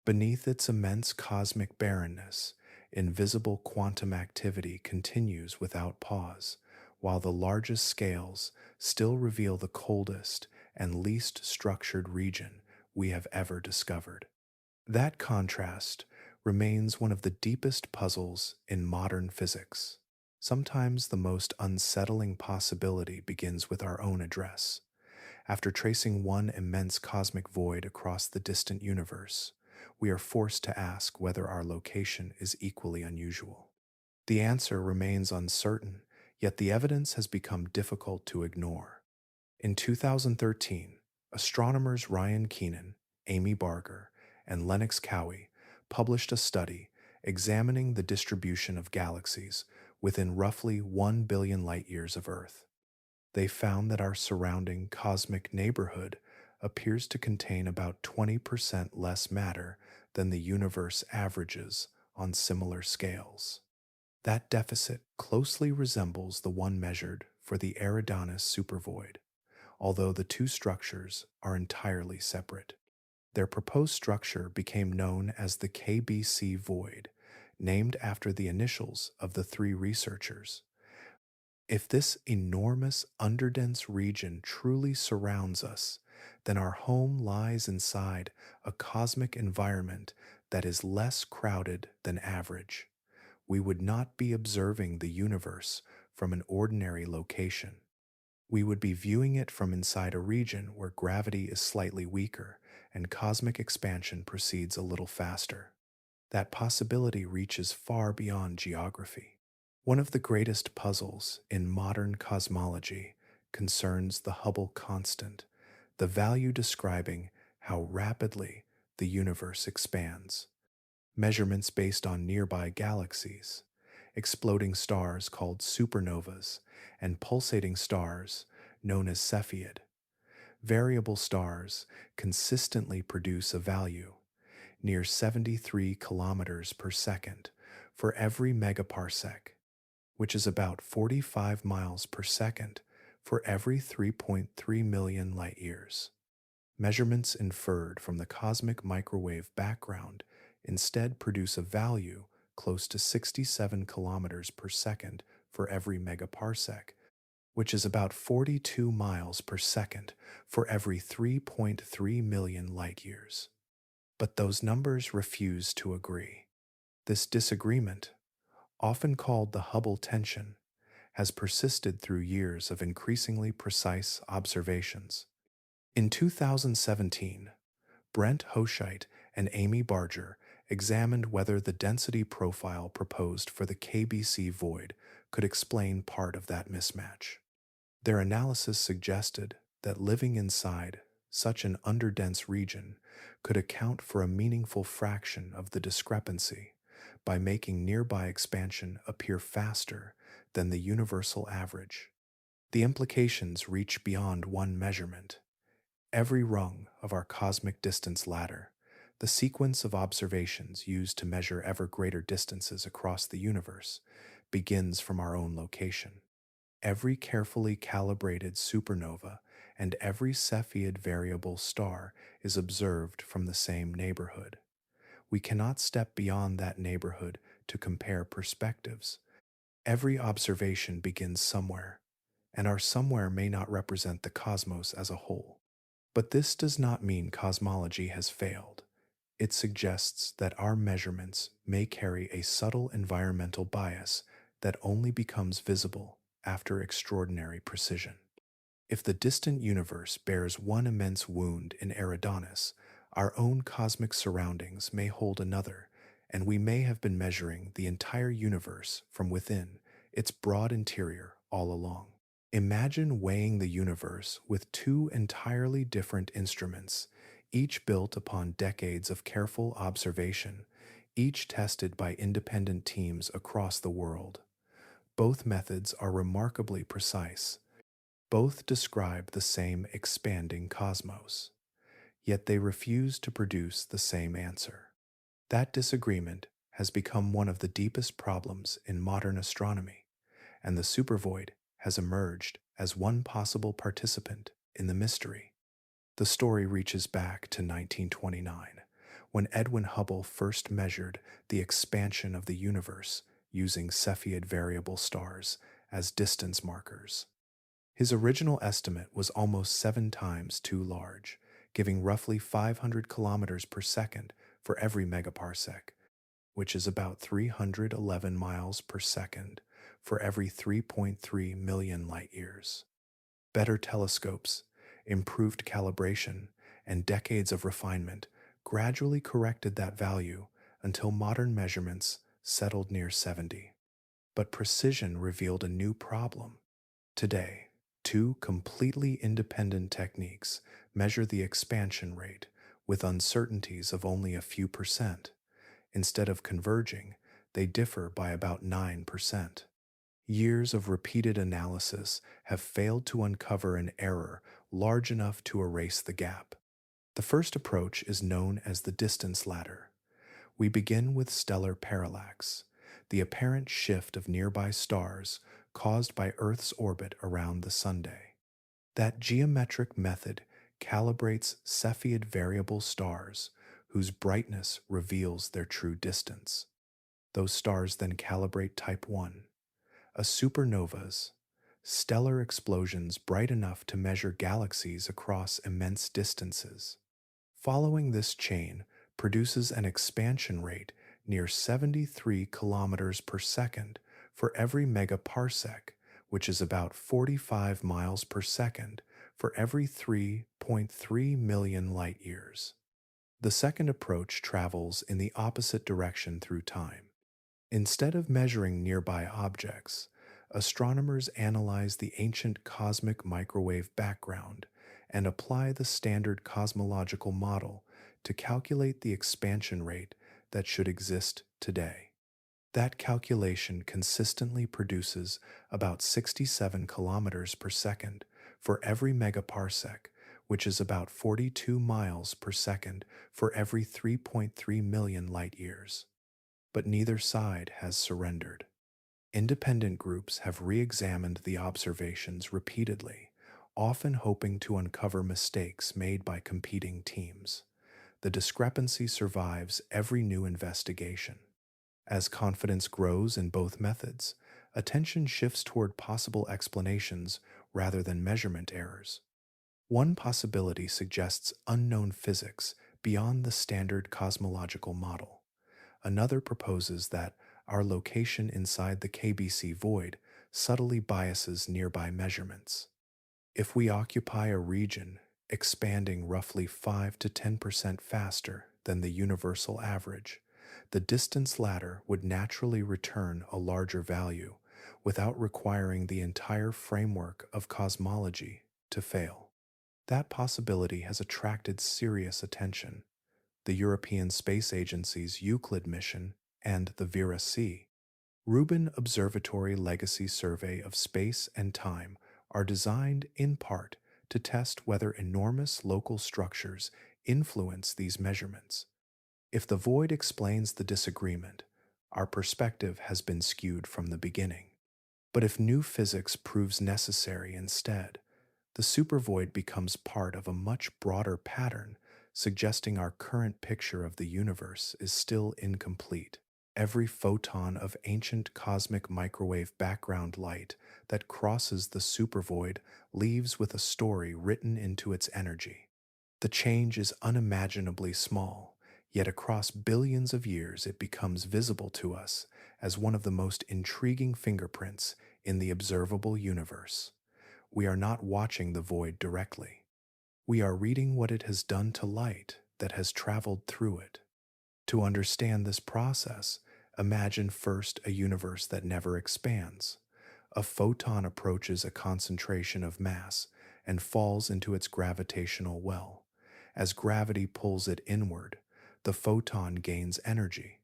Beneath its immense cosmic barrenness, invisible quantum activity continues without pause, while the largest scales still reveal the coldest and least structured region we have ever discovered. That contrast remains one of the deepest puzzles in modern physics. Sometimes the most unsettling possibility begins with our own address. After tracing one immense cosmic void across the distant universe, we are forced to ask whether our location is equally unusual. The answer remains uncertain, yet the evidence has become difficult to ignore. In 2013, astronomers Ryan Keenan, Amy Barger, and Lennox Cowie published a study examining the distribution of galaxies within roughly 1 billion light years of Earth. They found that our surrounding cosmic neighborhood appears to contain about 20% less matter than the universe averages on similar scales. That deficit closely resembles the one measured for the Eridanus Supervoid, although the two structures are entirely separate. Their proposed structure became known as the KBC void, named after the initials of the three researchers. If this enormous underdense region truly surrounds us, then our home lies inside a cosmic environment that is less crowded than average. We would not be observing the universe from an ordinary location. We would be viewing it from inside a region where gravity is slightly weaker and cosmic expansion proceeds a little faster. That possibility reaches far beyond geography. One of the greatest puzzles in modern cosmology concerns the Hubble constant, the value describing how rapidly the universe expands. Measurements based on nearby galaxies, exploding stars called supernovas, and pulsating stars known as Cepheid. Variable stars consistently produce a value near 73 kilometers per second for every megaparsec, which is about 45 miles per second for every 3.3 million light years. Measurements inferred from the cosmic microwave background instead produce a value close to 67 kilometers per second for every megaparsec, which is about 42 miles per second for every 3.3 million light years. But those numbers refuse to agree. This disagreement, often called the Hubble tension, has persisted through years of increasingly precise observations. In 2017, Brent Hoscheit and Amy Barger examined whether the density profile proposed for the KBC void could explain part of that mismatch. Their analysis suggested that living inside Such an underdense region could account for a meaningful fraction of the discrepancy by making nearby expansion appear faster than the universal average. The implications reach beyond one measurement. Every rung of our cosmic distance ladder, the sequence of observations used to measure ever greater distances across the universe, begins from our own location. Every carefully calibrated supernova and every Cepheid variable star is observed from the same neighborhood. We cannot step beyond that neighborhood to compare perspectives. Every observation begins somewhere, and our somewhere may not represent the cosmos as a whole. But this does not mean cosmology has failed. It suggests that our measurements may carry a subtle environmental bias that only becomes visible after extraordinary precision. If the distant universe bears one immense wound in Eridanus, our own cosmic surroundings may hold another, and we may have been measuring the entire universe from within its broad interior all along. Imagine weighing the universe with two entirely different instruments, each built upon decades of careful observation, each tested by independent teams across the world. Both methods are remarkably precise. Both describe the same expanding cosmos, yet they refuse to produce the same answer. That disagreement has become one of the deepest problems in modern astronomy, and the supervoid has emerged as one possible participant in the mystery. The story reaches back to 1929, when Edwin Hubble first measured the expansion of the universe using Cepheid variable stars as distance markers. His original estimate was almost 7 times too large, giving roughly 500 kilometers per second for every megaparsec, which is about 311 miles per second for every 3.3 million light years. Better telescopes, improved calibration, and decades of refinement gradually corrected that value until modern measurements settled near 70. But precision revealed a new problem. Today, two completely independent techniques measure the expansion rate with uncertainties of only a few percent. Instead of converging, they differ by about 9%. Years of repeated analysis have failed to uncover an error large enough to erase the gap. The first approach is known as the distance ladder. We begin with stellar parallax, the apparent shift of nearby stars caused by Earth's orbit around the Sunday. That geometric method calibrates Cepheid variable stars whose brightness reveals their true distance. Those stars then calibrate type 1, a supernova's stellar explosions bright enough to measure galaxies across immense distances. Following this chain produces an expansion rate near 73 kilometers per second for every megaparsec, which is about 45 miles per second for every 3.3 million light years. The second approach travels in the opposite direction through time. Instead of measuring nearby objects, astronomers analyze the ancient cosmic microwave background and apply the standard cosmological model to calculate the expansion rate that should exist today. That calculation consistently produces about 67 kilometers per second for every megaparsec, which is about 42 miles per second for every 3.3 million light years. But neither side has surrendered. Independent groups have re-examined the observations repeatedly, often hoping to uncover mistakes made by competing teams. The discrepancy survives every new investigation. As confidence grows in both methods, attention shifts toward possible explanations rather than measurement errors. One possibility suggests unknown physics beyond the standard cosmological model. Another proposes that our location inside the KBC void subtly biases nearby measurements. If we occupy a region expanding roughly 5 to 10% faster than the universal average, the distance ladder would naturally return a larger value without requiring the entire framework of cosmology to fail. That possibility has attracted serious attention. The European Space Agency's Euclid mission and the Vera C. Rubin Observatory Legacy Survey of Space and Time are designed, in part, to test whether enormous local structures influence these measurements. If the void explains the disagreement, our perspective has been skewed from the beginning. But if new physics proves necessary instead, the supervoid becomes part of a much broader pattern, suggesting our current picture of the universe is still incomplete. Every photon of ancient cosmic microwave background light that crosses the supervoid leaves with a story written into its energy. The change is unimaginably small, yet across billions of years it becomes visible to us as one of the most intriguing fingerprints in the observable universe. We are not watching the void directly. We are reading what it has done to light that has traveled through it. To understand this process, imagine first a universe that never expands. A photon approaches a concentration of mass and falls into its gravitational well. As gravity pulls it inward, the photon gains energy.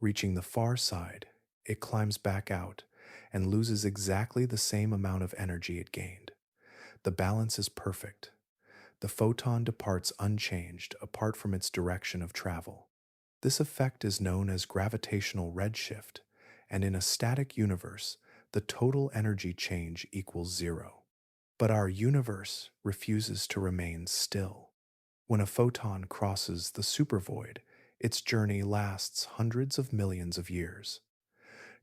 Reaching the far side, it climbs back out and loses exactly the same amount of energy it gained. The balance is perfect. The photon departs unchanged apart from its direction of travel. This effect is known as gravitational redshift, and in a static universe, the total energy change equals zero. But our universe refuses to remain still. When a photon crosses the supervoid, its journey lasts hundreds of millions of years.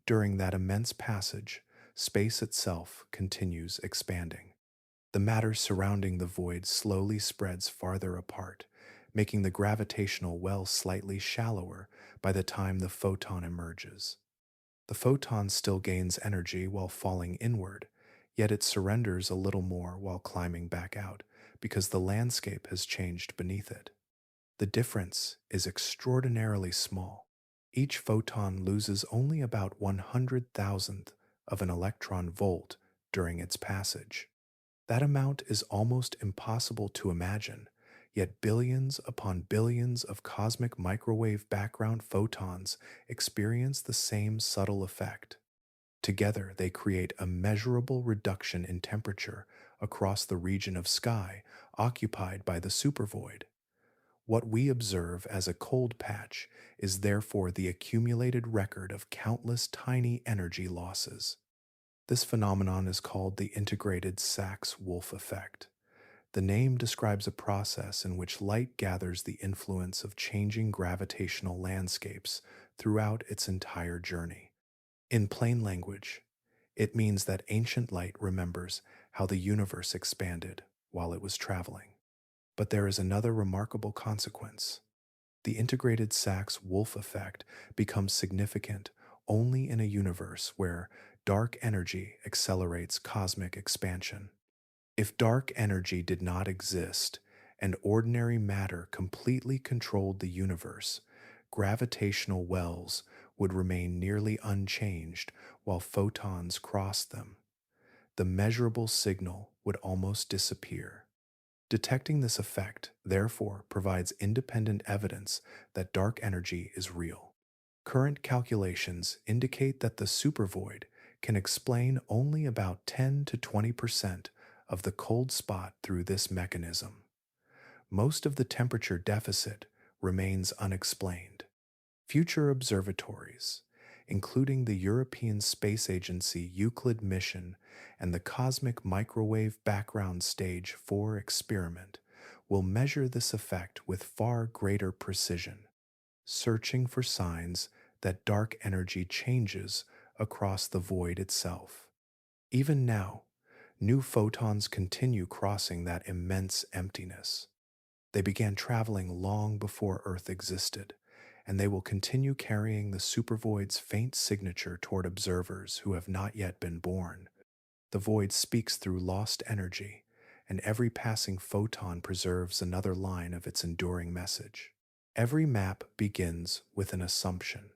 During that immense passage, space itself continues expanding. The matter surrounding the void slowly spreads farther apart, making the gravitational well slightly shallower by the time the photon emerges. The photon still gains energy while falling inward, yet it surrenders a little more while climbing back out because the landscape has changed beneath it. The difference is extraordinarily small. Each photon loses only about 100,000th of an electron volt during its passage. That amount is almost impossible to imagine, yet billions upon billions of cosmic microwave background photons experience the same subtle effect. Together, they create a measurable reduction in temperature across the region of sky occupied by the supervoid. What we observe as a cold patch is therefore the accumulated record of countless tiny energy losses. This phenomenon is called the Integrated Sachs Wolfe Effect. The name describes a process in which light gathers the influence of changing gravitational landscapes throughout its entire journey. In plain language, it means that ancient light remembers how the universe expanded while it was traveling. But there is another remarkable consequence. The integrated Sachs Wolfe effect becomes significant only in a universe where dark energy accelerates cosmic expansion. If dark energy did not exist and ordinary matter completely controlled the universe, gravitational wells would remain nearly unchanged while photons crossed them. The measurable signal would almost disappear. Detecting this effect, therefore, provides independent evidence that dark energy is real. Current calculations indicate that the supervoid can explain only about 10 to 20% of the cold spot through this mechanism. Most of the temperature deficit remains unexplained. Future observatories, including the European Space Agency Euclid mission and the Cosmic Microwave Background Stage 4 experiment, will measure this effect with far greater precision, searching for signs that dark energy changes across the void itself. Even now, new photons continue crossing that immense emptiness. They began traveling long before Earth existed, and they will continue carrying the supervoid's faint signature toward observers who have not yet been born. The void speaks through lost energy, and every passing photon preserves another line of its enduring message. Every map begins with an assumption.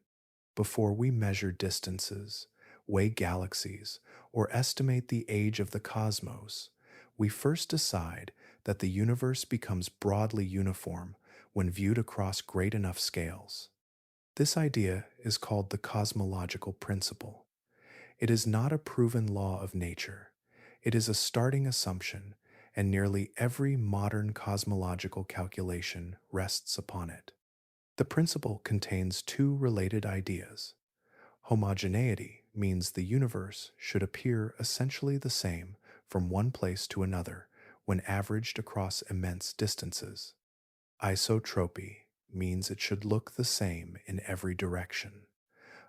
Before we measure distances, weigh galaxies, or estimate the age of the cosmos, we first decide that the universe becomes broadly uniform when viewed across great enough scales. This idea is called the cosmological principle. It is not a proven law of nature. It is a starting assumption, and nearly every modern cosmological calculation rests upon it. The principle contains two related ideas. Homogeneity means the universe should appear essentially the same from one place to another when averaged across immense distances. Isotropy means it should look the same in every direction.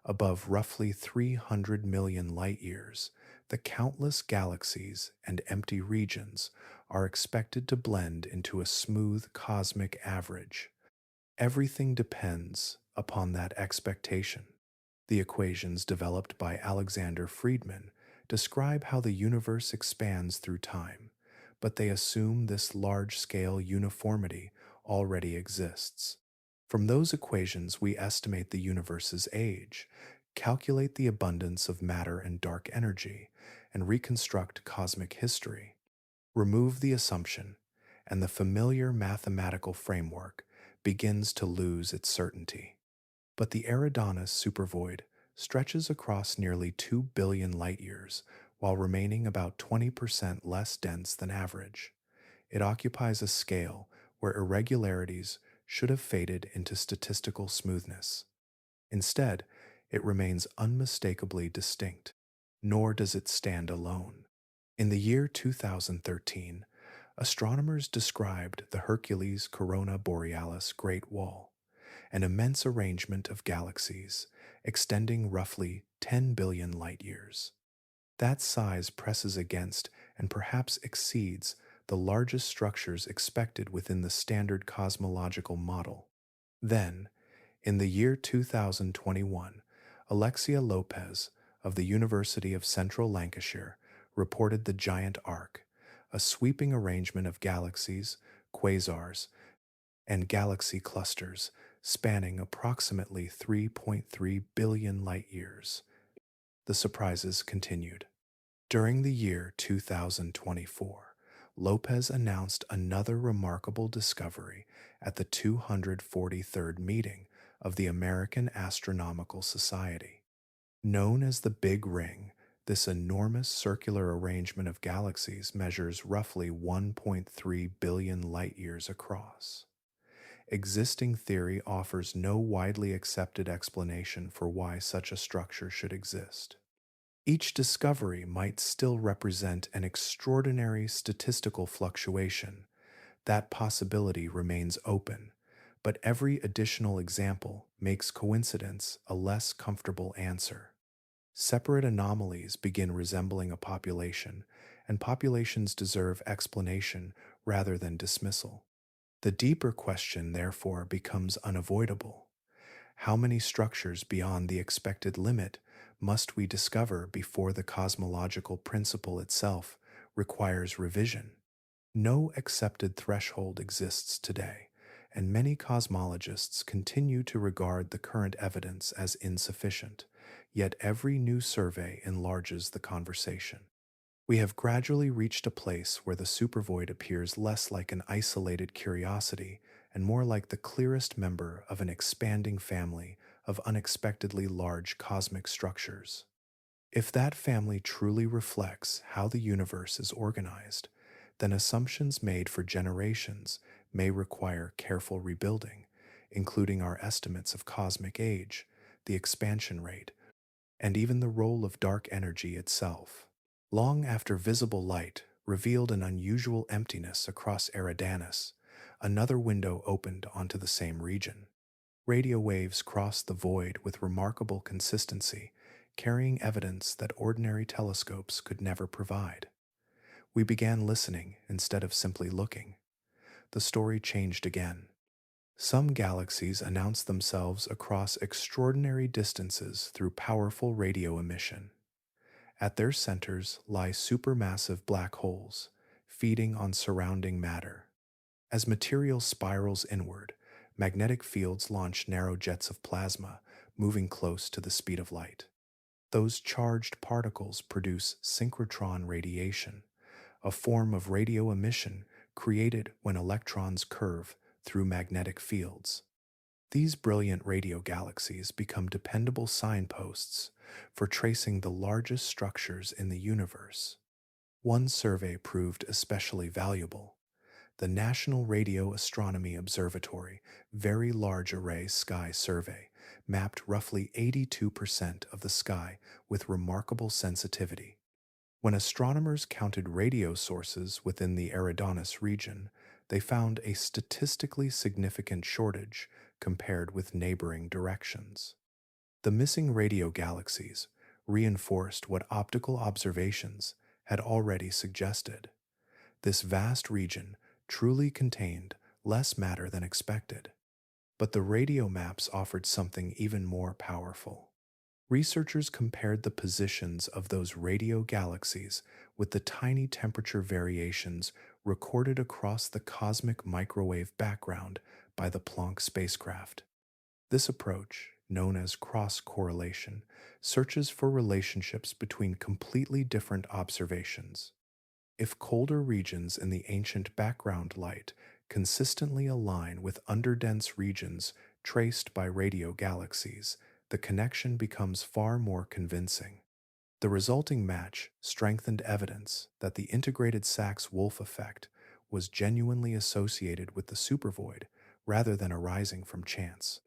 Above roughly 300 million light years, the countless galaxies and empty regions are expected to blend into a smooth cosmic average. Everything depends upon that expectation. The equations developed by Alexander Friedman describe how the universe expands through time, but they assume this large-scale uniformity already exists. From those equations, we estimate the universe's age, calculate the abundance of matter and dark energy, and reconstruct cosmic history. Remove the assumption, and the familiar mathematical framework begins to lose its certainty. But the Eridanus Supervoid stretches across nearly 2 billion light-years while remaining about 20% less dense than average. It occupies a scale where irregularities should have faded into statistical smoothness. Instead, it remains unmistakably distinct, nor does it stand alone. In the year 2013, astronomers described the Hercules Corona Borealis Great Wall, an immense arrangement of galaxies extending roughly 10 billion light years. That size presses against and perhaps exceeds the largest structures expected within the standard cosmological model. Then, in the year 2021, Alexia Lopez of the University of Central Lancashire reported the Giant Arc, a sweeping arrangement of galaxies, quasars, and galaxy clusters spanning approximately 3.3 billion light years. The surprises continued. During the year 2024, Lopez announced another remarkable discovery at the 243rd meeting of the American Astronomical Society. Known as the Big Ring, this enormous circular arrangement of galaxies measures roughly 1.3 billion light-years across. Existing theory offers no widely accepted explanation for why such a structure should exist. Each discovery might still represent an extraordinary statistical fluctuation. That possibility remains open, but every additional example makes coincidence a less comfortable answer. Separate anomalies begin resembling a population, and populations deserve explanation rather than dismissal. The deeper question, therefore, becomes unavoidable. How many structures beyond the expected limit must we discover before the cosmological principle itself requires revision? No accepted threshold exists today, and many cosmologists continue to regard the current evidence as insufficient, yet every new survey enlarges the conversation. We have gradually reached a place where the supervoid appears less like an isolated curiosity and more like the clearest member of an expanding family of unexpectedly large cosmic structures. If that family truly reflects how the universe is organized, then assumptions made for generations may require careful rebuilding, including our estimates of cosmic age, the expansion rate, and even the role of dark energy itself. Long after visible light revealed an unusual emptiness across Eridanus, another window opened onto the same region. Radio waves crossed the void with remarkable consistency, carrying evidence that ordinary telescopes could never provide. We began listening instead of simply looking. The story changed again. Some galaxies announced themselves across extraordinary distances through powerful radio emission. At their centers lie supermassive black holes, feeding on surrounding matter. As material spirals inward, magnetic fields launch narrow jets of plasma, moving close to the speed of light. Those charged particles produce synchrotron radiation, a form of radio emission created when electrons curve through magnetic fields. These brilliant radio galaxies become dependable signposts for tracing the largest structures in the universe. One survey proved especially valuable. The National Radio Astronomy Observatory Very Large Array Sky Survey mapped roughly 82% of the sky with remarkable sensitivity. When astronomers counted radio sources within the Eridanus region, they found a statistically significant shortage compared with neighboring directions. The missing radio galaxies reinforced what optical observations had already suggested. This vast region truly contained less matter than expected. But the radio maps offered something even more powerful. Researchers compared the positions of those radio galaxies with the tiny temperature variations recorded across the cosmic microwave background by the Planck spacecraft. This approach, known as cross-correlation, searches for relationships between completely different observations. If colder regions in the ancient background light consistently align with underdense regions traced by radio galaxies, the connection becomes far more convincing. The resulting match strengthened evidence that the integrated Sachs Wolfe effect was genuinely associated with the supervoid rather than arising from chance.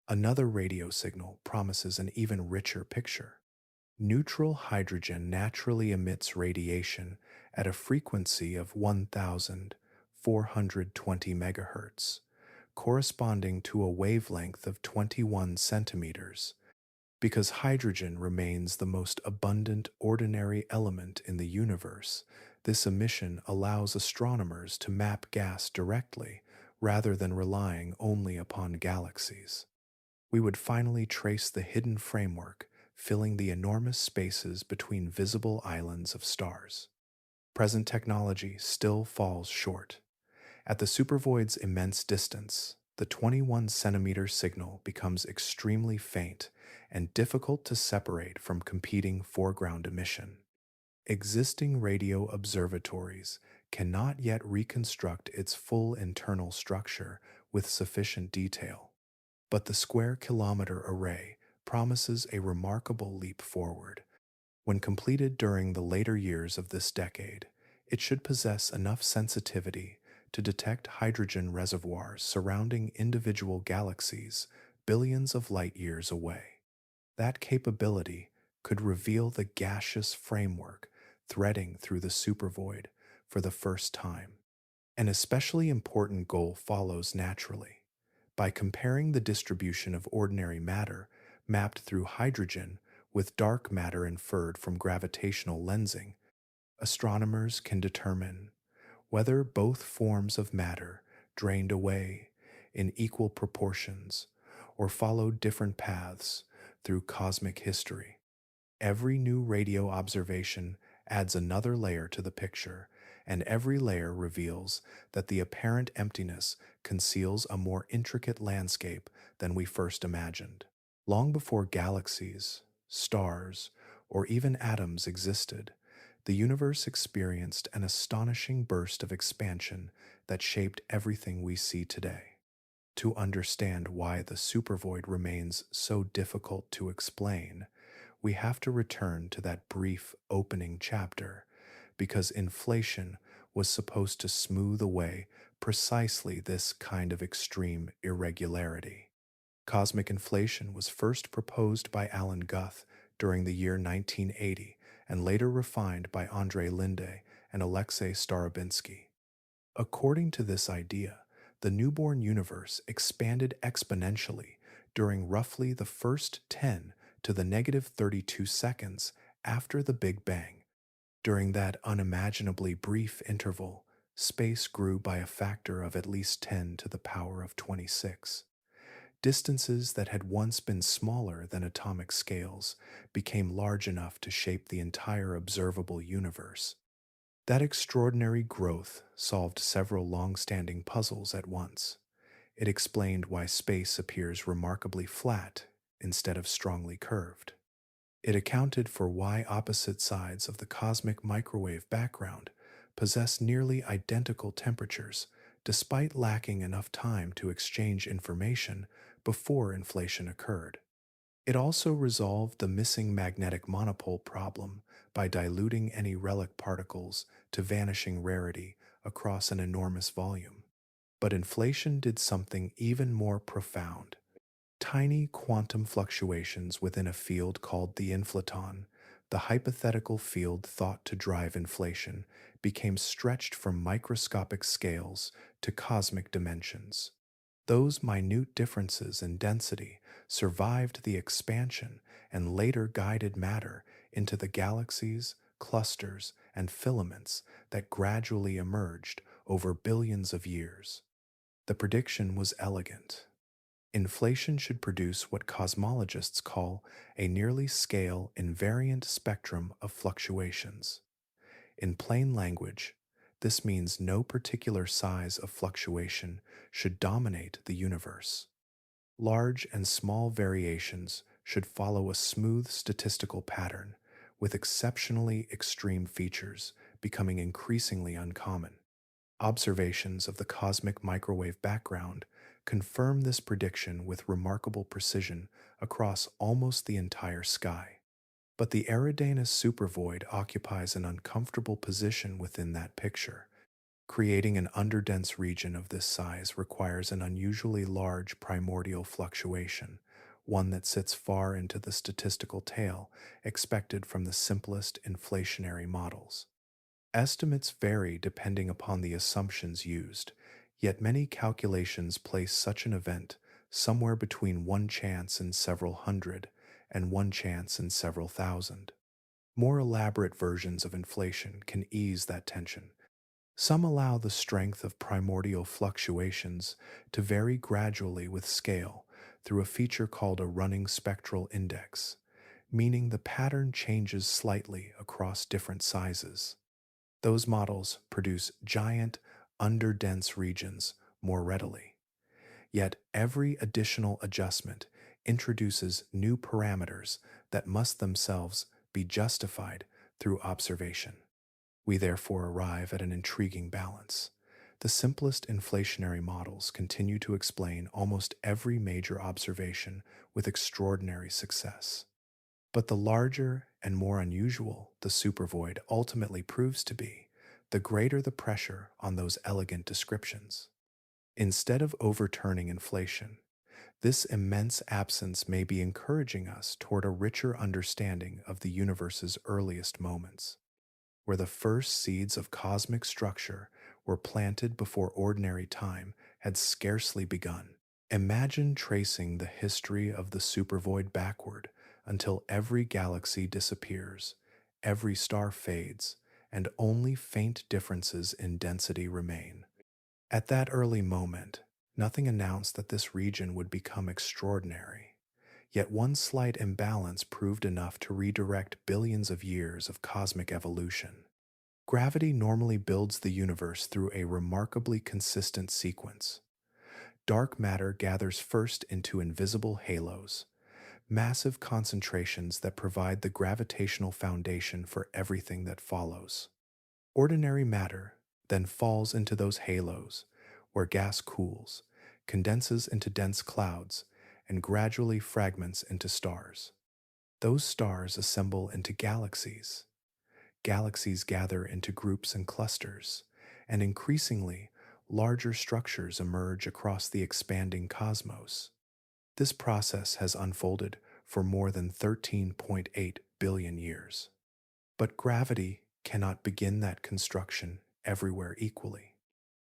Another radio signal promises an even richer picture. Neutral hydrogen naturally emits radiation at a frequency of 1,420 MHz, corresponding to a wavelength of 21 centimeters. Because hydrogen remains the most abundant ordinary element in the universe, this emission allows astronomers to map gas directly rather than relying only upon galaxies. We would finally trace the hidden framework filling the enormous spaces between visible islands of stars. Present technology still falls short. At the supervoid's immense distance, the 21-centimeter signal becomes extremely faint and difficult to separate from competing foreground emission. Existing radio observatories cannot yet reconstruct its full internal structure with sufficient detail, but the square-kilometer array promises a remarkable leap forward. When completed during the later years of this decade, it should possess enough sensitivity to detect hydrogen reservoirs surrounding individual galaxies billions of light years away. That capability could reveal the gaseous framework threading through the supervoid for the first time. An especially important goal follows naturally. By comparing the distribution of ordinary matter mapped through hydrogen with dark matter inferred from gravitational lensing, astronomers can determine whether both forms of matter drained away in equal proportions or followed different paths through cosmic history. Every new radio observation adds another layer to the picture, and every layer reveals that the apparent emptiness conceals a more intricate landscape than we first imagined. Long before galaxies, stars, or even atoms existed, the universe experienced an astonishing burst of expansion that shaped everything we see today. To understand why the supervoid remains so difficult to explain, we have to return to that brief opening chapter, because inflation was supposed to smooth away precisely this kind of extreme irregularity. Cosmic inflation was first proposed by Alan Guth during the year 1980 and later refined by Andrei Linde and Alexei Starobinsky. According to this idea, the newborn universe expanded exponentially during roughly the first 10 to the negative 32 seconds after the Big Bang. During that unimaginably brief interval, space grew by a factor of at least 10 to the power of 26. Distances that had once been smaller than atomic scales became large enough to shape the entire observable universe. That extraordinary growth solved several long-standing puzzles at once. It explained why space appears remarkably flat instead of strongly curved. It accounted for why opposite sides of the cosmic microwave background possess nearly identical temperatures, despite lacking enough time to exchange information before inflation occurred. It also resolved the missing magnetic monopole problem by diluting any relic particles to vanishing rarity across an enormous volume. But inflation did something even more profound. Tiny quantum fluctuations within a field called the inflaton, the hypothetical field thought to drive inflation, became stretched from microscopic scales to cosmic dimensions. Those minute differences in density survived the expansion and later guided matter into the galaxies, clusters, and filaments that gradually emerged over billions of years. The prediction was elegant. Inflation should produce what cosmologists call a nearly scale invariant spectrum of fluctuations. In plain language, this means no particular size of fluctuation should dominate the universe. Large and small variations should follow a smooth statistical pattern, with exceptionally extreme features becoming increasingly uncommon. Observations of the cosmic microwave background confirm this prediction with remarkable precision across almost the entire sky. But the Eridanus Supervoid occupies an uncomfortable position within that picture. Creating an underdense region of this size requires an unusually large primordial fluctuation, one that sits far into the statistical tail expected from the simplest inflationary models. Estimates vary depending upon the assumptions used, yet many calculations place such an event somewhere between one chance in several hundred and one chance in several thousand. More elaborate versions of inflation can ease that tension. Some allow the strength of primordial fluctuations to vary gradually with scale through a feature called a running spectral index, meaning the pattern changes slightly across different sizes. Those models produce giant, underdense regions more readily. Yet every additional adjustment introduces new parameters that must themselves be justified through observation. We therefore arrive at an intriguing balance. The simplest inflationary models continue to explain almost every major observation with extraordinary success. But the larger and more unusual the supervoid ultimately proves to be, the greater the pressure on those elegant descriptions. Instead of overturning inflation, this immense absence may be encouraging us toward a richer understanding of the universe's earliest moments, where the first seeds of cosmic structure were planted before ordinary time had scarcely begun. Imagine tracing the history of the supervoid backward until every galaxy disappears, every star fades, and only faint differences in density remain. At that early moment, nothing announced that this region would become extraordinary. Yet one slight imbalance proved enough to redirect billions of years of cosmic evolution. Gravity normally builds the universe through a remarkably consistent sequence. Dark matter gathers first into invisible halos, massive concentrations that provide the gravitational foundation for everything that follows. Ordinary matter then falls into those halos, where gas cools, condenses into dense clouds, and gradually fragments into stars. Those stars assemble into galaxies. Galaxies gather into groups and clusters, and increasingly, larger structures emerge across the expanding cosmos. This process has unfolded for more than 13.8 billion years. But gravity cannot begin that construction everywhere equally.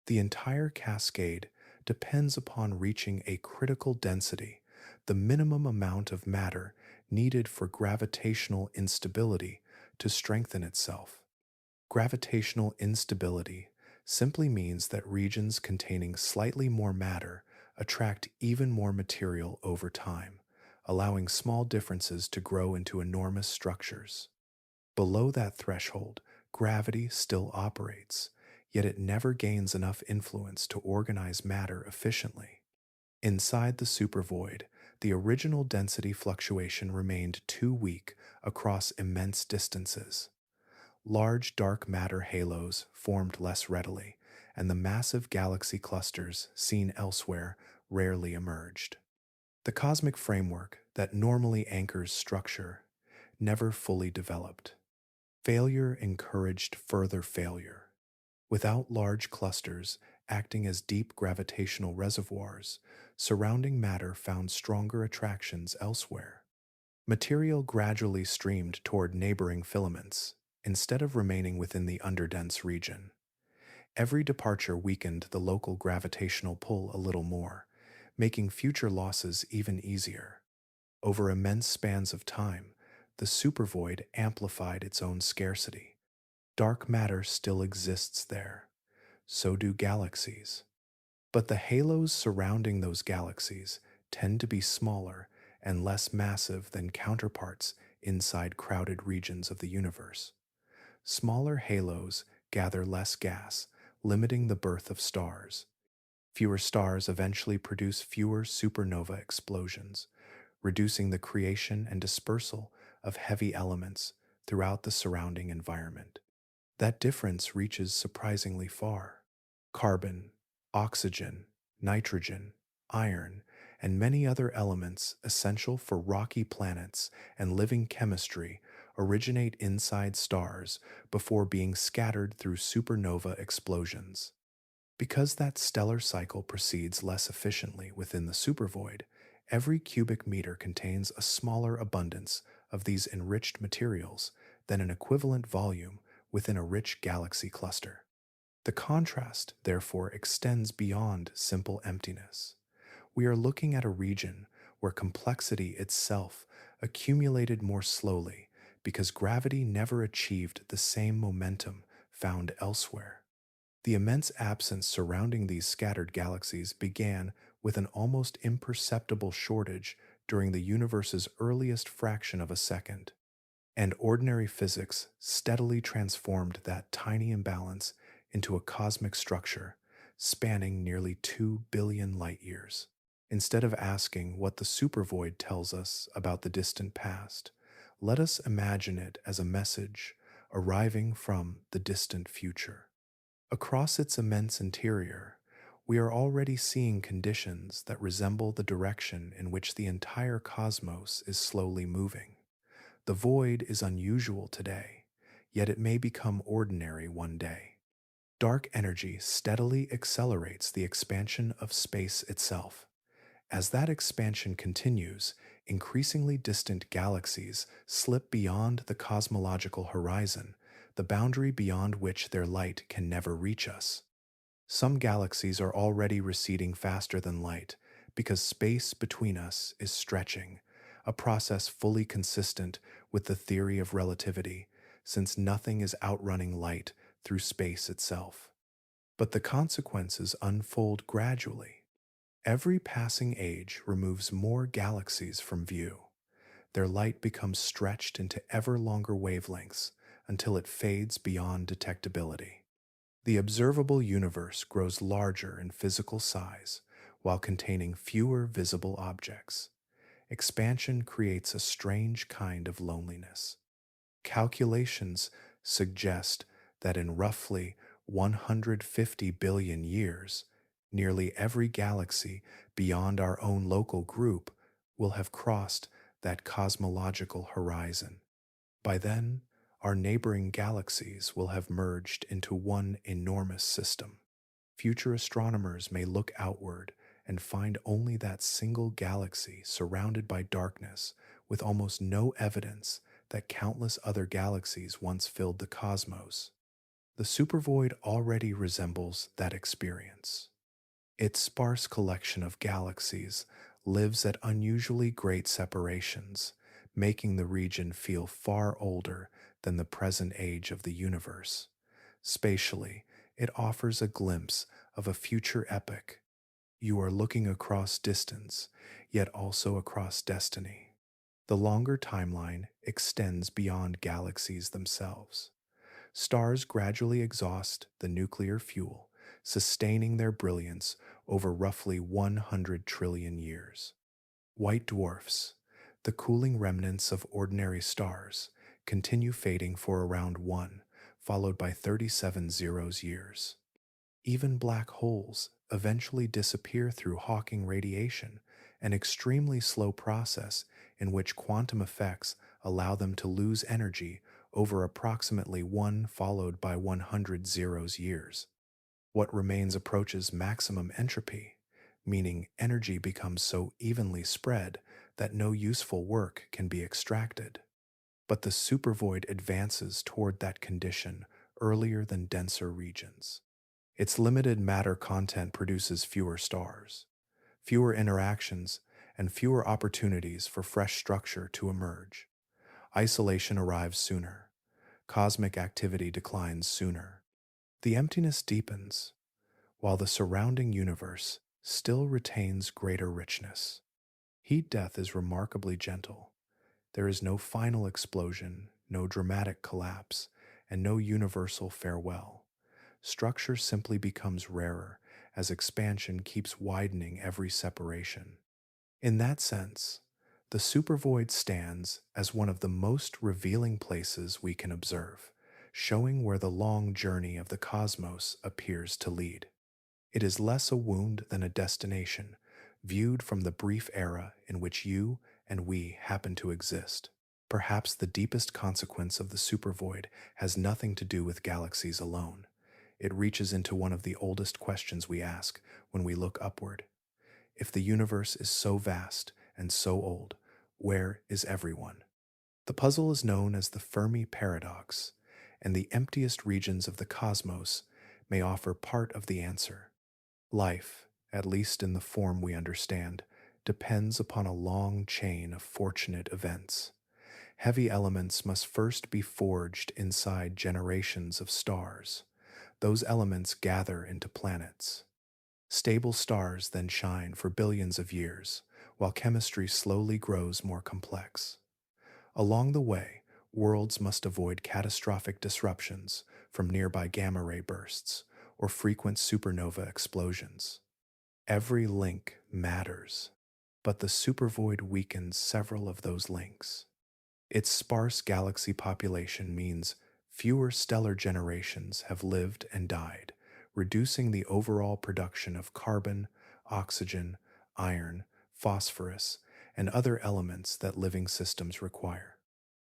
The entire cascade depends upon reaching a critical density, the minimum amount of matter needed for gravitational instability to strengthen itself. Gravitational instability simply means that regions containing slightly more matter attract even more material over time, allowing small differences to grow into enormous structures. Below that threshold, gravity still operates, yet it never gains enough influence to organize matter efficiently. Inside the supervoid, the original density fluctuation remained too weak across immense distances. Large dark matter halos formed less readily, and the massive galaxy clusters seen elsewhere rarely emerged. The cosmic framework that normally anchors structure never fully developed. Failure encouraged further failure. Without large clusters acting as deep gravitational reservoirs, surrounding matter found stronger attractions elsewhere. Material gradually streamed toward neighboring filaments, instead of remaining within the underdense region. Every departure weakened the local gravitational pull a little more, making future losses even easier. Over immense spans of time, the supervoid amplified its own scarcity. Dark matter still exists there. So do galaxies. But the halos surrounding those galaxies tend to be smaller and less massive than counterparts inside crowded regions of the universe. Smaller halos gather less gas, limiting the birth of stars. Fewer stars eventually produce fewer supernova explosions, reducing the creation and dispersal of heavy elements throughout the surrounding environment. That difference reaches surprisingly far. Carbon, oxygen, nitrogen, iron, and many other elements essential for rocky planets and living chemistry originate inside stars before being scattered through supernova explosions. Because that stellar cycle proceeds less efficiently within the supervoid, every cubic meter contains a smaller abundance of these enriched materials than an equivalent volume within a rich galaxy cluster. The contrast, therefore, extends beyond simple emptiness. We are looking at a region where complexity itself accumulated more slowly because gravity never achieved the same momentum found elsewhere. The immense absence surrounding these scattered galaxies began with an almost imperceptible shortage during the universe's earliest fraction of a second, and ordinary physics steadily transformed that tiny imbalance into a cosmic structure spanning nearly 2 billion light years. Instead of asking what the supervoid tells us about the distant past, let us imagine it as a message arriving from the distant future. Across its immense interior, we are already seeing conditions that resemble the direction in which the entire cosmos is slowly moving. The void is unusual today, yet it may become ordinary one day. Dark energy steadily accelerates the expansion of space itself. As that expansion continues, increasingly distant galaxies slip beyond the cosmological horizon, the boundary beyond which their light can never reach us. Some galaxies are already receding faster than light because space between us is stretching, a process fully consistent with the theory of relativity, since nothing is outrunning light through space itself. But the consequences unfold gradually. Every passing age removes more galaxies from view. Their light becomes stretched into ever longer wavelengths until it fades beyond detectability. The observable universe grows larger in physical size while containing fewer visible objects. Expansion creates a strange kind of loneliness. Calculations suggest that in roughly 150 billion years, nearly every galaxy beyond our own local group will have crossed that cosmological horizon. By then, our neighboring galaxies will have merged into one enormous system. Future astronomers may look outward and find only that single galaxy surrounded by darkness, with almost no evidence that countless other galaxies once filled the cosmos. The supervoid already resembles that experience. Its sparse collection of galaxies lives at unusually great separations, making the region feel far older than the present age of the universe. Spatially, it offers a glimpse of a future epoch. You are looking across distance, yet also across destiny. The longer timeline extends beyond galaxies themselves. Stars gradually exhaust the nuclear fuel, sustaining their brilliance over roughly 100 trillion years. White dwarfs, the cooling remnants of ordinary stars, continue fading for around 1 followed by 37 zeros years. Even black holes eventually disappear through Hawking radiation, an extremely slow process in which quantum effects allow them to lose energy over approximately 1 followed by 100 zeros years. What remains approaches maximum entropy, meaning energy becomes so evenly spread that no useful work can be extracted. But the supervoid advances toward that condition earlier than denser regions. Its limited matter content produces fewer stars, fewer interactions, and fewer opportunities for fresh structure to emerge. Isolation arrives sooner. Cosmic activity declines sooner. The emptiness deepens, while the surrounding universe still retains greater richness. Heat death is remarkably gentle. There is no final explosion, no dramatic collapse, and no universal farewell. Structure simply becomes rarer as expansion keeps widening every separation. In that sense, the supervoid stands as one of the most revealing places we can observe, showing where the long journey of the cosmos appears to lead. It is less a wound than a destination, viewed from the brief era in which you and we happen to exist. Perhaps the deepest consequence of the supervoid has nothing to do with galaxies alone. It reaches into one of the oldest questions we ask when we look upward. If the universe is so vast and so old, where is everyone? The puzzle is known as the Fermi paradox, and the emptiest regions of the cosmos may offer part of the answer. Life, at least in the form we understand, depends upon a long chain of fortunate events. Heavy elements must first be forged inside generations of stars. Those elements gather into planets. Stable stars then shine for billions of years, while chemistry slowly grows more complex. Along the way, worlds must avoid catastrophic disruptions from nearby gamma ray bursts or frequent supernova explosions. Every link matters, but the supervoid weakens several of those links. Its sparse galaxy population means fewer stellar generations have lived and died, reducing the overall production of carbon, oxygen, iron, phosphorus, and other elements that living systems require.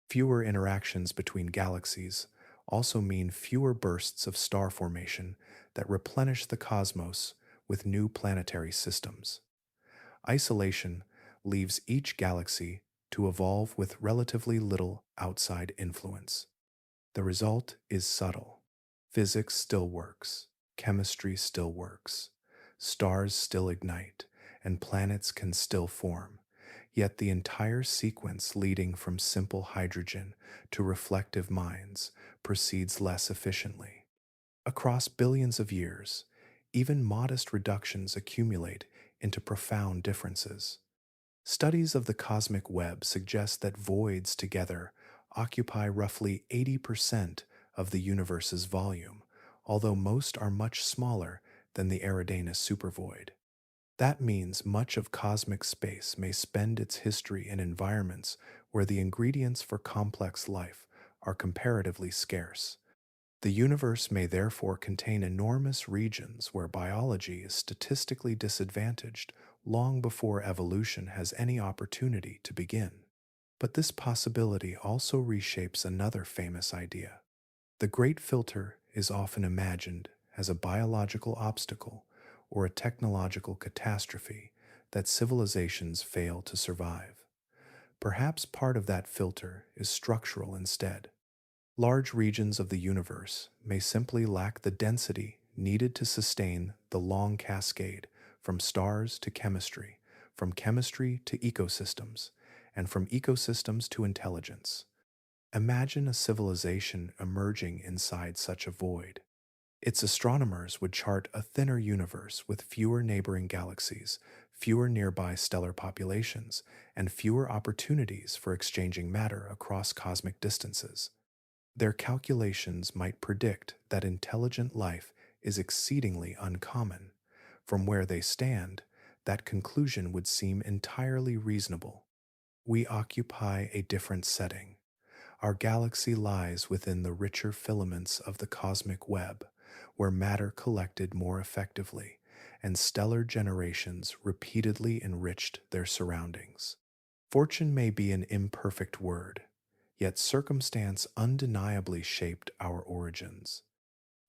Fewer interactions between galaxies also mean fewer bursts of star formation that replenish the cosmos with new planetary systems. Isolation leaves each galaxy to evolve with relatively little outside influence. The result is subtle. Physics still works, chemistry still works, stars still ignite, and planets can still form. Yet the entire sequence leading from simple hydrogen to reflective minds proceeds less efficiently. Across billions of years, even modest reductions accumulate into profound differences. Studies of the cosmic web suggest that voids together occupy roughly 80% of the universe's volume, although most are much smaller than the Eridanus Supervoid. That means much of cosmic space may spend its history in environments where the ingredients for complex life are comparatively scarce. The universe may therefore contain enormous regions where biology is statistically disadvantaged long before evolution has any opportunity to begin. But this possibility also reshapes another famous idea. The Great Filter is often imagined as a biological obstacle or a technological catastrophe that civilizations fail to survive. Perhaps part of that filter is structural instead. Large regions of the universe may simply lack the density needed to sustain the long cascade from stars to chemistry, from chemistry to ecosystems, and from ecosystems to intelligence. Imagine a civilization emerging inside such a void. Its astronomers would chart a thinner universe with fewer neighboring galaxies, fewer nearby stellar populations, and fewer opportunities for exchanging matter across cosmic distances. Their calculations might predict that intelligent life is exceedingly uncommon. From where they stand, that conclusion would seem entirely reasonable. We occupy a different setting. Our galaxy lies within the richer filaments of the cosmic web, where matter collected more effectively and stellar generations repeatedly enriched their surroundings. Fortune may be an imperfect word, yet circumstance undeniably shaped our origins.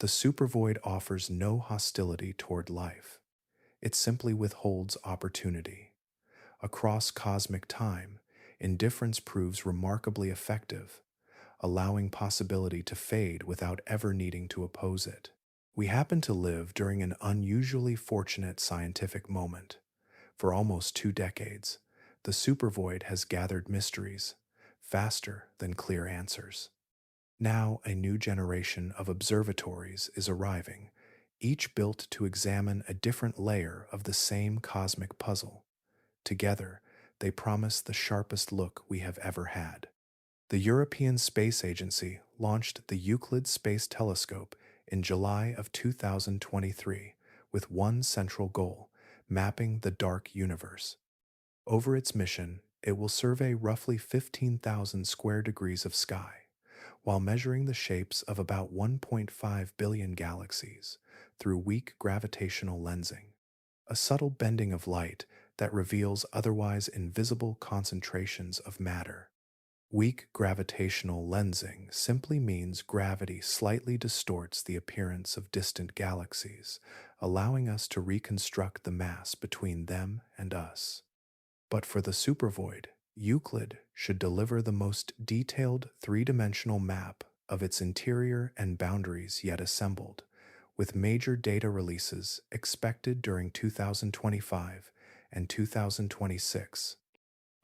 The supervoid offers no hostility toward life. It simply withholds opportunity. Across cosmic time, indifference proves remarkably effective, allowing possibility to fade without ever needing to oppose it. We happen to live during an unusually fortunate scientific moment. For almost 2 decades, the supervoid has gathered mysteries faster than clear answers. Now, a new generation of observatories is arriving, each built to examine a different layer of the same cosmic puzzle. Together, they promise the sharpest look we have ever had. The European Space Agency launched the Euclid Space Telescope in July of 2023 with one central goal: mapping the dark universe. Over its mission, it will survey roughly 15,000 square degrees of sky, while measuring the shapes of about 1.5 billion galaxies through weak gravitational lensing, a subtle bending of light that reveals otherwise invisible concentrations of matter. Weak gravitational lensing simply means gravity slightly distorts the appearance of distant galaxies, allowing us to reconstruct the mass between them and us. But for the supervoid, Euclid should deliver the most detailed three-dimensional map of its interior and boundaries yet assembled, with major data releases expected during 2025 and 2026.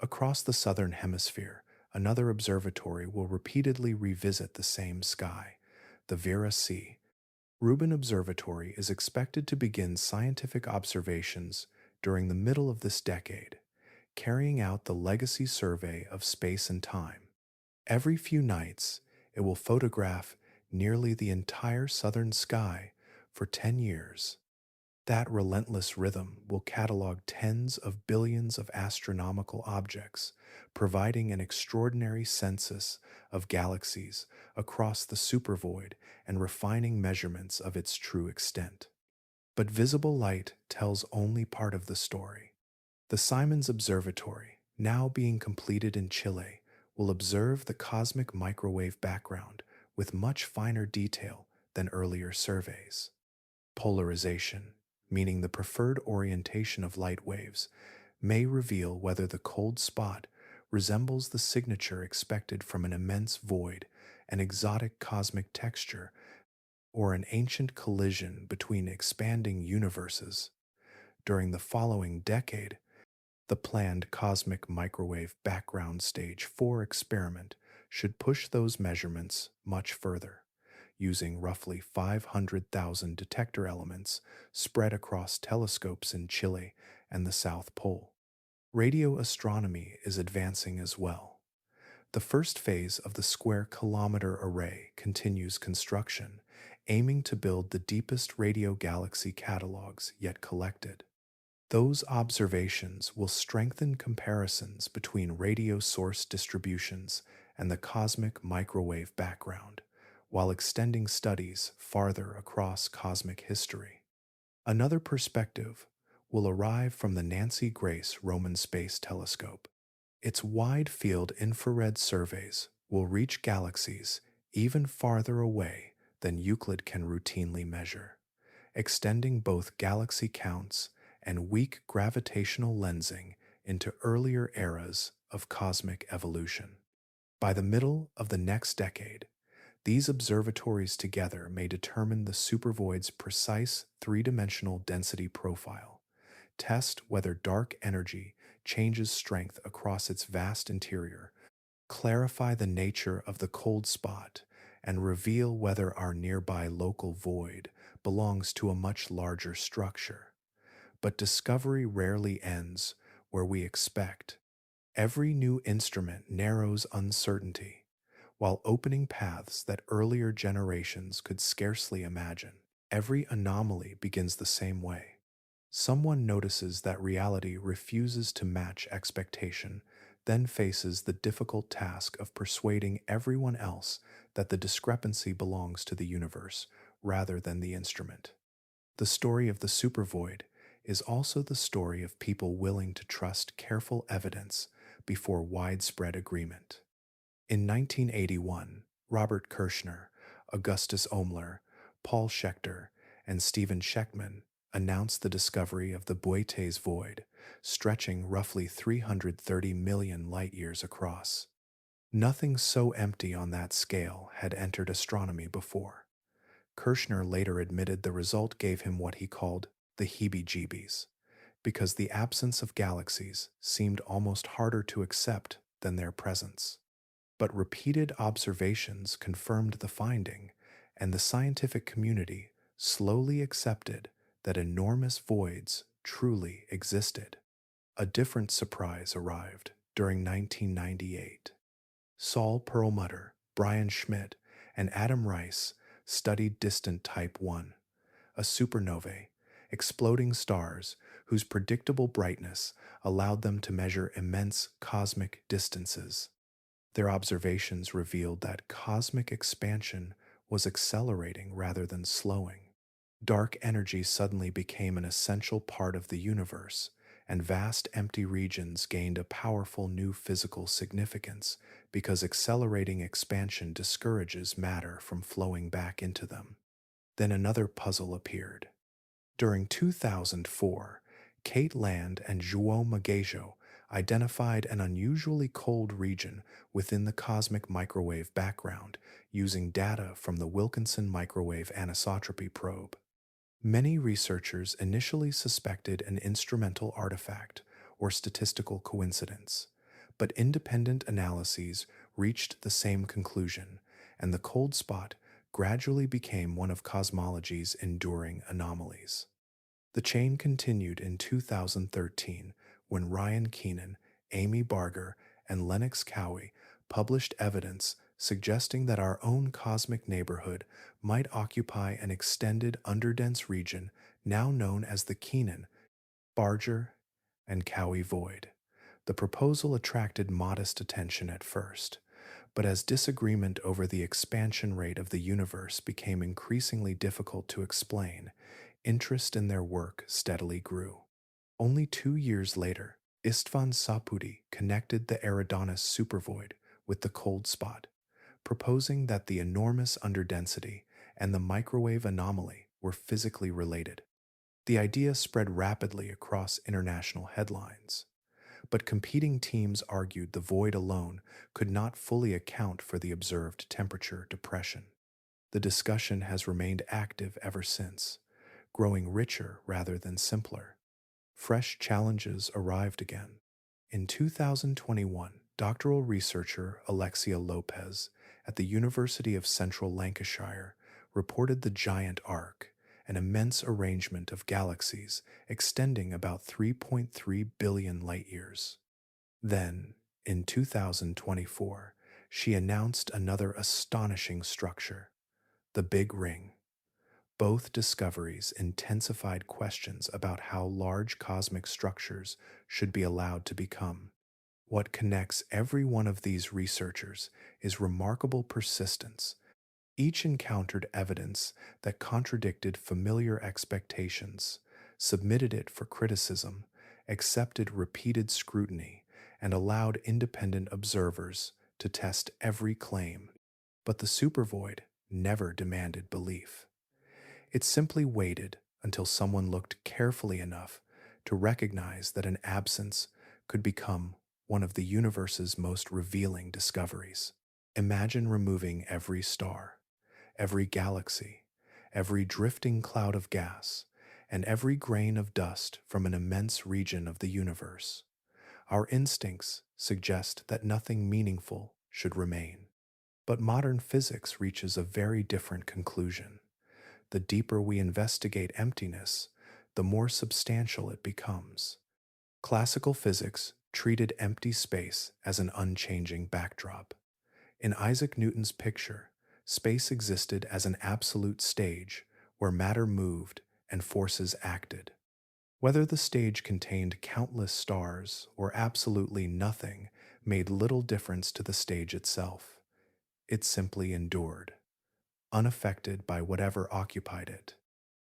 Across the southern hemisphere, another observatory will repeatedly revisit the same sky, the Vera C. Rubin Observatory is expected to begin scientific observations during the middle of this decade, carrying out the legacy survey of space and time. Every few nights, it will photograph nearly the entire southern sky for 10 years. That relentless rhythm will catalog tens of billions of astronomical objects, providing an extraordinary census of galaxies across the supervoid and refining measurements of its true extent. But visible light tells only part of the story. The Simons Observatory, now being completed in Chile, will observe the cosmic microwave background with much finer detail than earlier surveys. Polarization, meaning the preferred orientation of light waves, may reveal whether the cold spot resembles the signature expected from an immense void, an exotic cosmic texture, or an ancient collision between expanding universes. During the following decade, the planned Cosmic Microwave Background Stage 4 experiment should push those measurements much further, using roughly 500,000 detector elements spread across telescopes in Chile and the South Pole. Radio astronomy is advancing as well. The first phase of the Square Kilometer Array continues construction, aiming to build the deepest radio galaxy catalogs yet collected. Those observations will strengthen comparisons between radio source distributions and the cosmic microwave background, while extending studies farther across cosmic history. Another perspective will arrive from the Nancy Grace Roman Space Telescope. Its wide-field infrared surveys will reach galaxies even farther away than Euclid can routinely measure, extending both galaxy counts and weak gravitational lensing into earlier eras of cosmic evolution. By the middle of the next decade, these observatories together may determine the supervoid's precise three-dimensional density profile, test whether dark energy changes strength across its vast interior, clarify the nature of the cold spot, and reveal whether our nearby local void belongs to a much larger structure. But discovery rarely ends where we expect. Every new instrument narrows uncertainty, while opening paths that earlier generations could scarcely imagine. Every anomaly begins the same way. Someone notices that reality refuses to match expectation, then faces the difficult task of persuading everyone else that the discrepancy belongs to the universe rather than the instrument. The story of the supervoid is also the story of people willing to trust careful evidence before widespread agreement. In 1981, Robert Kirshner, Augustus Oemler, Paul Schechter, and Stephen Schechtman announced the discovery of the Boite's void, stretching roughly 330 million light-years across. Nothing so empty on that scale had entered astronomy before. Kirshner later admitted the result gave him what he called the heebie-jeebies, because the absence of galaxies seemed almost harder to accept than their presence. But repeated observations confirmed the finding, and the scientific community slowly accepted that enormous voids truly existed. A different surprise arrived during 1998. Saul Perlmutter, Brian Schmidt, and Adam Rice studied distant Type 1, a supernovae, exploding stars whose predictable brightness allowed them to measure immense cosmic distances. Their observations revealed that cosmic expansion was accelerating rather than slowing. Dark energy suddenly became an essential part of the universe, and vast empty regions gained a powerful new physical significance because accelerating expansion discourages matter from flowing back into them. Then another puzzle appeared. During 2004, Kate Land and João Magejo identified an unusually cold region within the cosmic microwave background using data from the Wilkinson Microwave Anisotropy Probe. Many researchers initially suspected an instrumental artifact or statistical coincidence, but independent analyses reached the same conclusion, and the cold spot gradually became one of cosmology's enduring anomalies. The chain continued in 2013 when Ryan Keenan, Amy Barger, and Lennox Cowie published evidence suggesting that our own cosmic neighborhood might occupy an extended underdense region now known as the Keenan, Barger, and Cowie void. The proposal attracted modest attention at first, but as disagreement over the expansion rate of the universe became increasingly difficult to explain, interest in their work steadily grew. Only 2 years later, Istvan Sapudi connected the Eridanus Supervoid with the cold spot, proposing that the enormous underdensity and the microwave anomaly were physically related. The idea spread rapidly across international headlines, but competing teams argued the void alone could not fully account for the observed temperature depression. The discussion has remained active ever since, growing richer rather than simpler. Fresh challenges arrived again. In 2021, doctoral researcher Alexia Lopez at the University of Central Lancashire reported the Giant Arc, an immense arrangement of galaxies extending about 3.3 billion light-years. Then, in 2024, she announced another astonishing structure, the Big Ring. Both discoveries intensified questions about how large cosmic structures should be allowed to become. What connects every one of these researchers is remarkable persistence. Each encountered evidence that contradicted familiar expectations, submitted it for criticism, accepted repeated scrutiny, and allowed independent observers to test every claim. But the supervoid never demanded belief. It simply waited until someone looked carefully enough to recognize that an absence could become one of the universe's most revealing discoveries. Imagine removing every star, every galaxy, every drifting cloud of gas, and every grain of dust from an immense region of the universe. Our instincts suggest that nothing meaningful should remain. But modern physics reaches a very different conclusion. The deeper we investigate emptiness, the more substantial it becomes. Classical physics treated empty space as an unchanging backdrop. In Isaac Newton's picture, space existed as an absolute stage where matter moved and forces acted. Whether the stage contained countless stars or absolutely nothing made little difference to the stage itself. It simply endured, unaffected by whatever occupied it.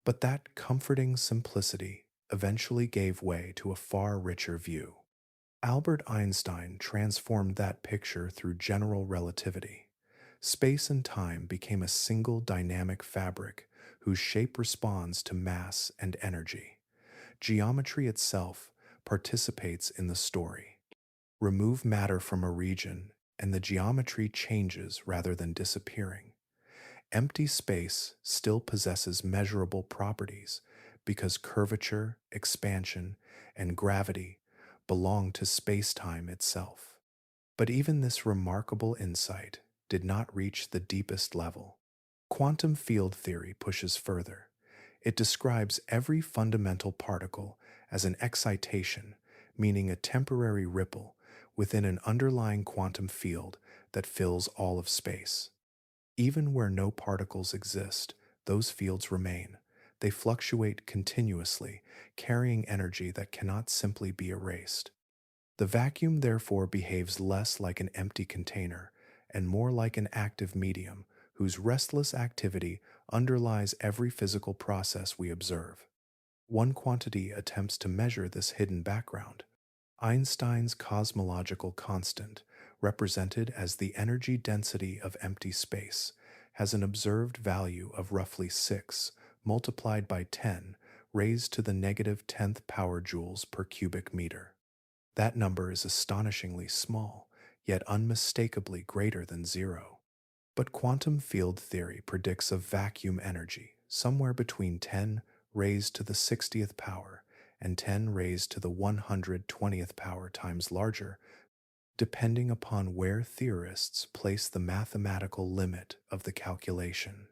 But that comforting simplicity eventually gave way to a far richer view. Albert Einstein transformed that picture through general relativity. Space and time became a single dynamic fabric whose shape responds to mass and energy. Geometry itself participates in the story. Remove matter from a region, and the geometry changes rather than disappearing. Empty space still possesses measurable properties because curvature, expansion, and gravity belong to space-time itself. But even this remarkable insight did not reach the deepest level. Quantum field theory pushes further. It describes every fundamental particle as an excitation, meaning a temporary ripple within an underlying quantum field that fills all of space. Even where no particles exist, those fields remain. They fluctuate continuously, carrying energy that cannot simply be erased. The vacuum therefore behaves less like an empty container and more like an active medium whose restless activity underlies every physical process we observe. One quantity attempts to measure this hidden background. Einstein's cosmological constant, represented as the energy density of empty space, has an observed value of roughly 6 multiplied by 10 raised to the negative 10th power joules per cubic meter. That number is astonishingly small, yet unmistakably greater than zero. But quantum field theory predicts a vacuum energy somewhere between 10 raised to the 60th power and 10 raised to the 120th power times larger, depending upon where theorists place the mathematical limit of the calculation.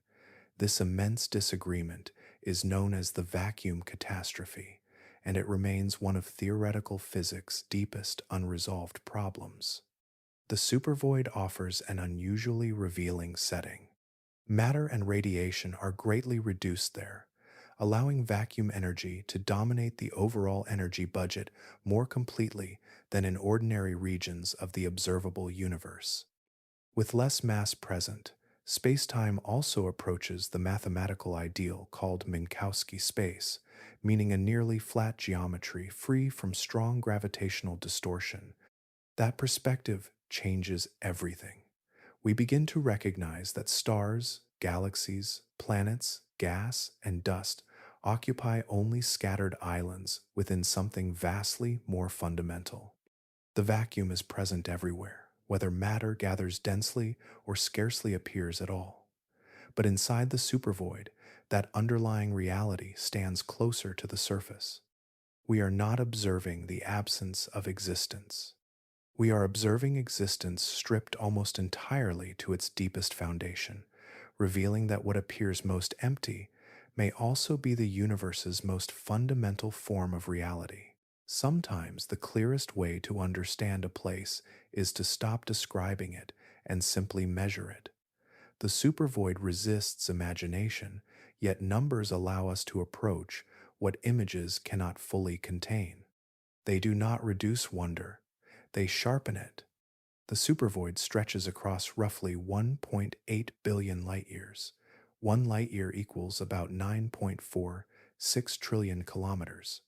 This immense disagreement is known as the vacuum catastrophe, and it remains one of theoretical physics' deepest unresolved problems. The supervoid offers an unusually revealing setting. Matter and radiation are greatly reduced there, allowing vacuum energy to dominate the overall energy budget more completely than in ordinary regions of the observable universe. With less mass present, spacetime also approaches the mathematical ideal called Minkowski space, meaning a nearly flat geometry free from strong gravitational distortion. That perspective changes everything. We begin to recognize that stars, galaxies, planets, gas, and dust occupy only scattered islands within something vastly more fundamental. The vacuum is present everywhere, whether matter gathers densely or scarcely appears at all. But inside the supervoid, that underlying reality stands closer to the surface. We are not observing the absence of existence. We are observing existence stripped almost entirely to its deepest foundation, revealing that what appears most empty may also be the universe's most fundamental form of reality. Sometimes the clearest way to understand a place is to stop describing it and simply measure it. The supervoid resists imagination, yet numbers allow us to approach what images cannot fully contain. They do not reduce wonder, they sharpen it. The supervoid stretches across roughly 1.8 billion light years. 1 light year equals about 9.46 trillion kilometers.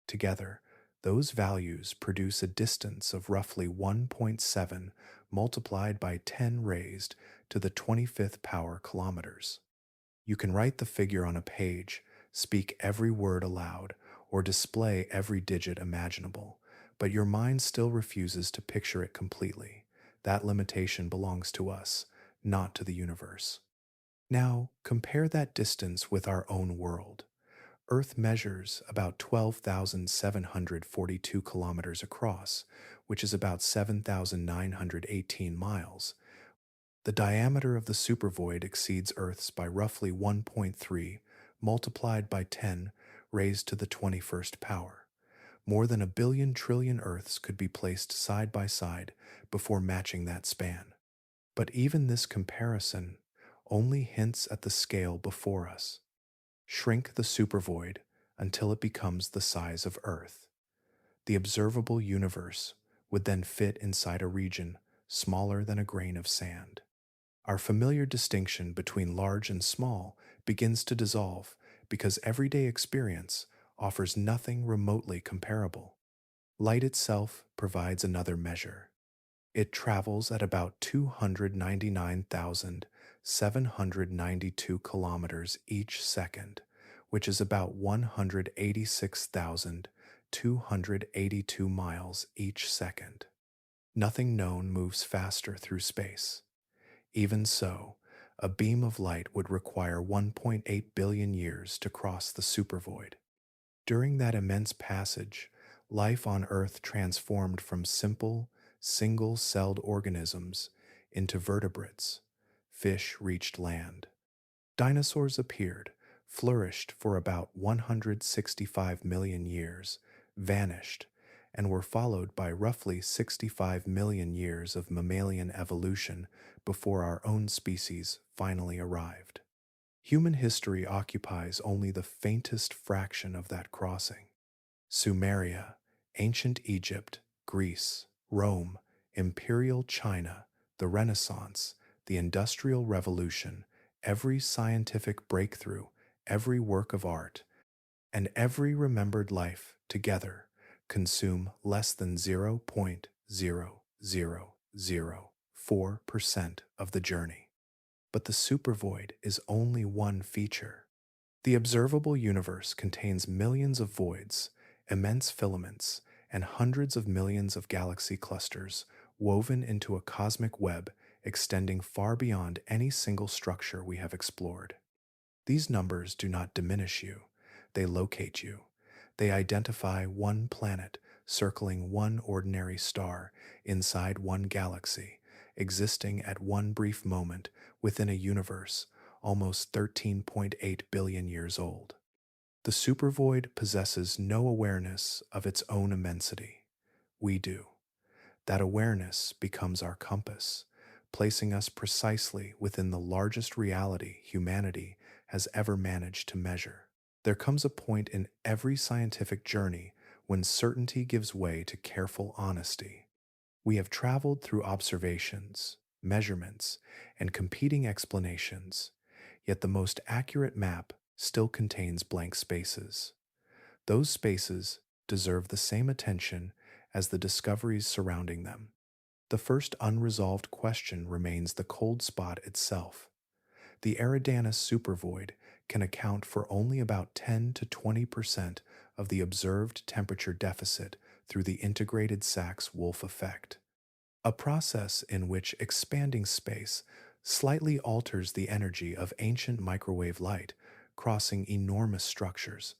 Together, those values produce a distance of roughly 1.7 multiplied by 10 raised to the 25th power kilometers. You can write the figure on a page, speak every word aloud, or display every digit imaginable, but your mind still refuses to picture it completely. That limitation belongs to us, not to the universe. Now, compare that distance with our own world. Earth measures about 12,742 kilometers across, which is about 7,918 miles. The diameter of the supervoid exceeds Earth's by roughly 1.3 multiplied by 10 raised to the 21st power. More than 1 billion trillion Earths could be placed side by side before matching that span. But even this comparison only hints at the scale before us. Shrink the supervoid until it becomes the size of Earth. The observable universe, would then fit inside a region smaller than a grain of sand. Our familiar distinction between large and small begins to dissolve because everyday experience offers nothing remotely comparable. Light itself provides another measure. It travels at about 299,792 kilometers each second, which is about 186,282 miles each second. Nothing known moves faster through space. Even so, a beam of light would require 1.8 billion years to cross the supervoid. During that immense passage, life on Earth transformed from simple, single celled organisms into vertebrates. Fish reached land. Dinosaurs appeared, flourished for about 165 million years, vanished, and were followed by roughly 65 million years of mammalian evolution before our own species finally arrived. Human history occupies only the faintest fraction of that crossing. Sumeria, ancient Egypt, Greece, Rome, Imperial China, the Renaissance, the Industrial Revolution, every scientific breakthrough, every work of art, and every remembered life together consume less than 0.0004% of the journey. But the supervoid is only one feature. The observable universe contains millions of voids, immense filaments, and hundreds of millions of galaxy clusters woven into a cosmic web extending far beyond any single structure we have explored. These numbers do not diminish you, they locate you. They identify one planet circling one ordinary star inside one galaxy, existing at one brief moment within a universe almost 13.8 billion years old. The supervoid possesses no awareness of its own immensity. We do. That awareness becomes our compass, placing us precisely within the largest reality humanity has ever managed to measure. There comes a point in every scientific journey when certainty gives way to careful honesty. We have traveled through observations, measurements, and competing explanations, yet the most accurate map still contains blank spaces. Those spaces deserve the same attention as the discoveries surrounding them. The first unresolved question remains the cold spot itself. The Eridanus Supervoid can account for only about 10 to 20% of the observed temperature deficit through the Integrated Sachs Wolfe Effect, a process in which expanding space slightly alters the energy of ancient microwave light, crossing enormous structures.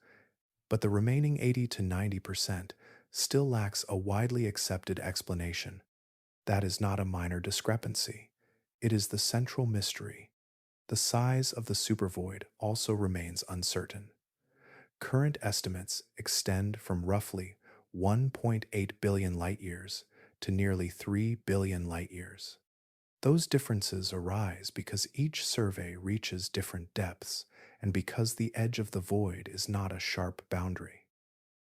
But the remaining 80 to 90% still lacks a widely accepted explanation. That is not a minor discrepancy. It is the central mystery. The size of the supervoid also remains uncertain. Current estimates extend from roughly 1.8 billion light-years to nearly 3 billion light-years. Those differences arise because each survey reaches different depths and because the edge of the void is not a sharp boundary.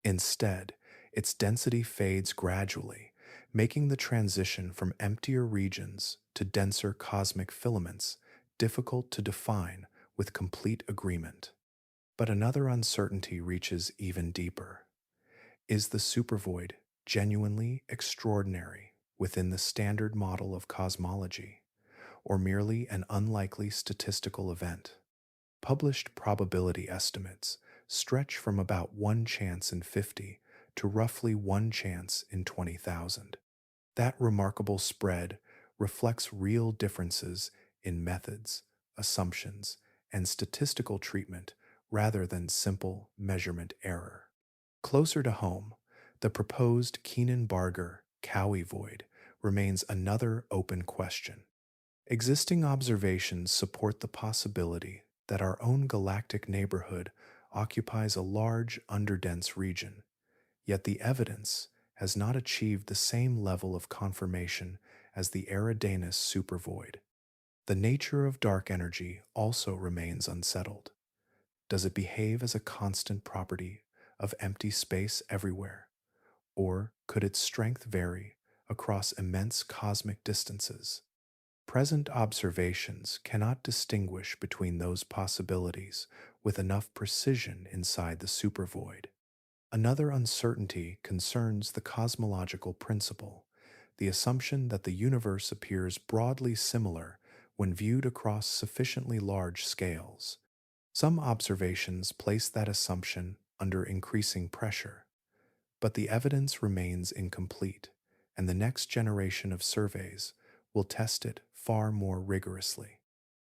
Instead, its density fades gradually, making the transition from emptier regions to denser cosmic filaments difficult to define with complete agreement. But another uncertainty reaches even deeper. Is the supervoid genuinely extraordinary within the standard model of cosmology, or merely an unlikely statistical event? Published probability estimates stretch from about 1 chance in 50 to roughly 1 chance in 20,000. That remarkable spread reflects real differences in methods, assumptions, and statistical treatment rather than simple measurement error. Closer to home, the proposed Keenan-Barger-Cowie void remains another open question. Existing observations support the possibility that our own galactic neighborhood occupies a large, underdense region, yet the evidence has not achieved the same level of confirmation as the Eridanus supervoid. The nature of dark energy also remains unsettled. Does it behave as a constant property of empty space everywhere, or could its strength vary across immense cosmic distances. Present observations cannot distinguish between those possibilities with enough precision inside the supervoid. Another uncertainty concerns the cosmological principle, the assumption that the universe appears broadly similar when viewed across sufficiently large scales. Some observations place that assumption under increasing pressure, but the evidence remains incomplete, and the next generation of surveys will test it far more rigorously.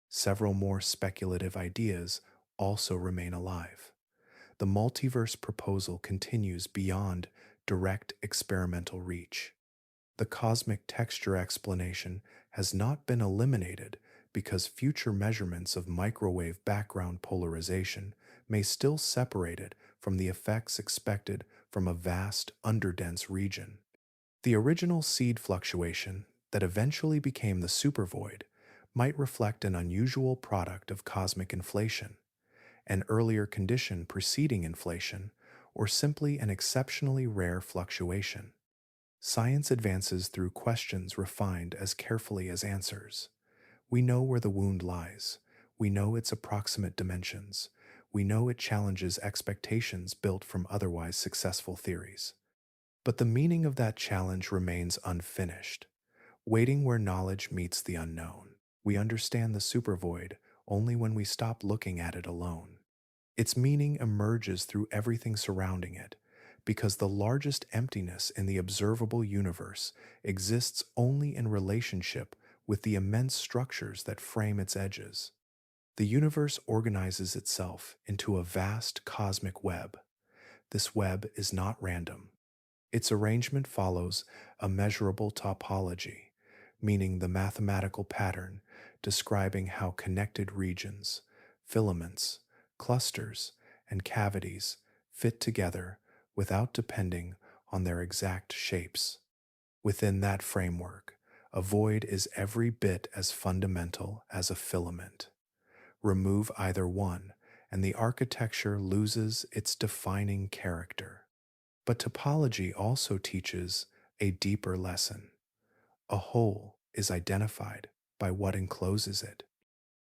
Several more speculative ideas also remain alive. The multiverse proposal continues beyond direct experimental reach. The cosmic texture explanation has not been eliminated because future measurements of microwave background polarization may still separate it from the effects expected from a vast, underdense region. The original seed fluctuation that eventually became the supervoid might reflect an unusual product of cosmic inflation, an earlier condition preceding inflation, or simply an exceptionally rare fluctuation. Science advances through questions refined as carefully as answers. We know where the wound lies. We know its approximate dimensions. We know it challenges expectations built from otherwise successful theories. But the meaning of that challenge remains unfinished, waiting where knowledge meets the unknown. We understand the supervoid only when we stop looking at it alone. Its meaning emerges through everything surrounding it, because the largest emptiness in the observable universe exists only in relationship with the immense structures that frame its edges. The universe organizes itself into a vast cosmic web. This web is not random. Its arrangement follows a measurable topology, meaning the mathematical pattern describing how connected regions, filaments, clusters, and cavities fit together without depending on their exact shapes. Within that framework, a void is every bit as fundamental as a filament. Remove either one, and the architecture loses its defining character. But topology also teaches a deeper lesson. A whole is identified by what encloses it.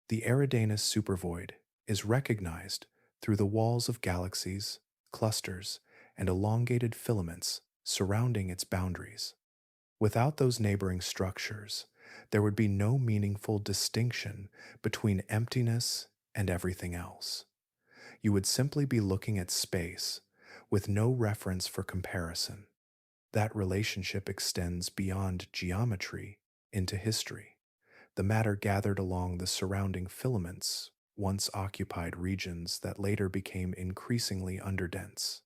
The Eridanus Supervoid is recognized through the walls of galaxies, clusters, and elongated filaments surrounding its boundaries. Without those neighboring structures, there would be no meaningful distinction between emptiness and everything else. You would simply be looking at space with no reference for comparison. That relationship extends beyond geometry into history. The matter gathered along the surrounding filaments once occupied regions that later became increasingly underdense.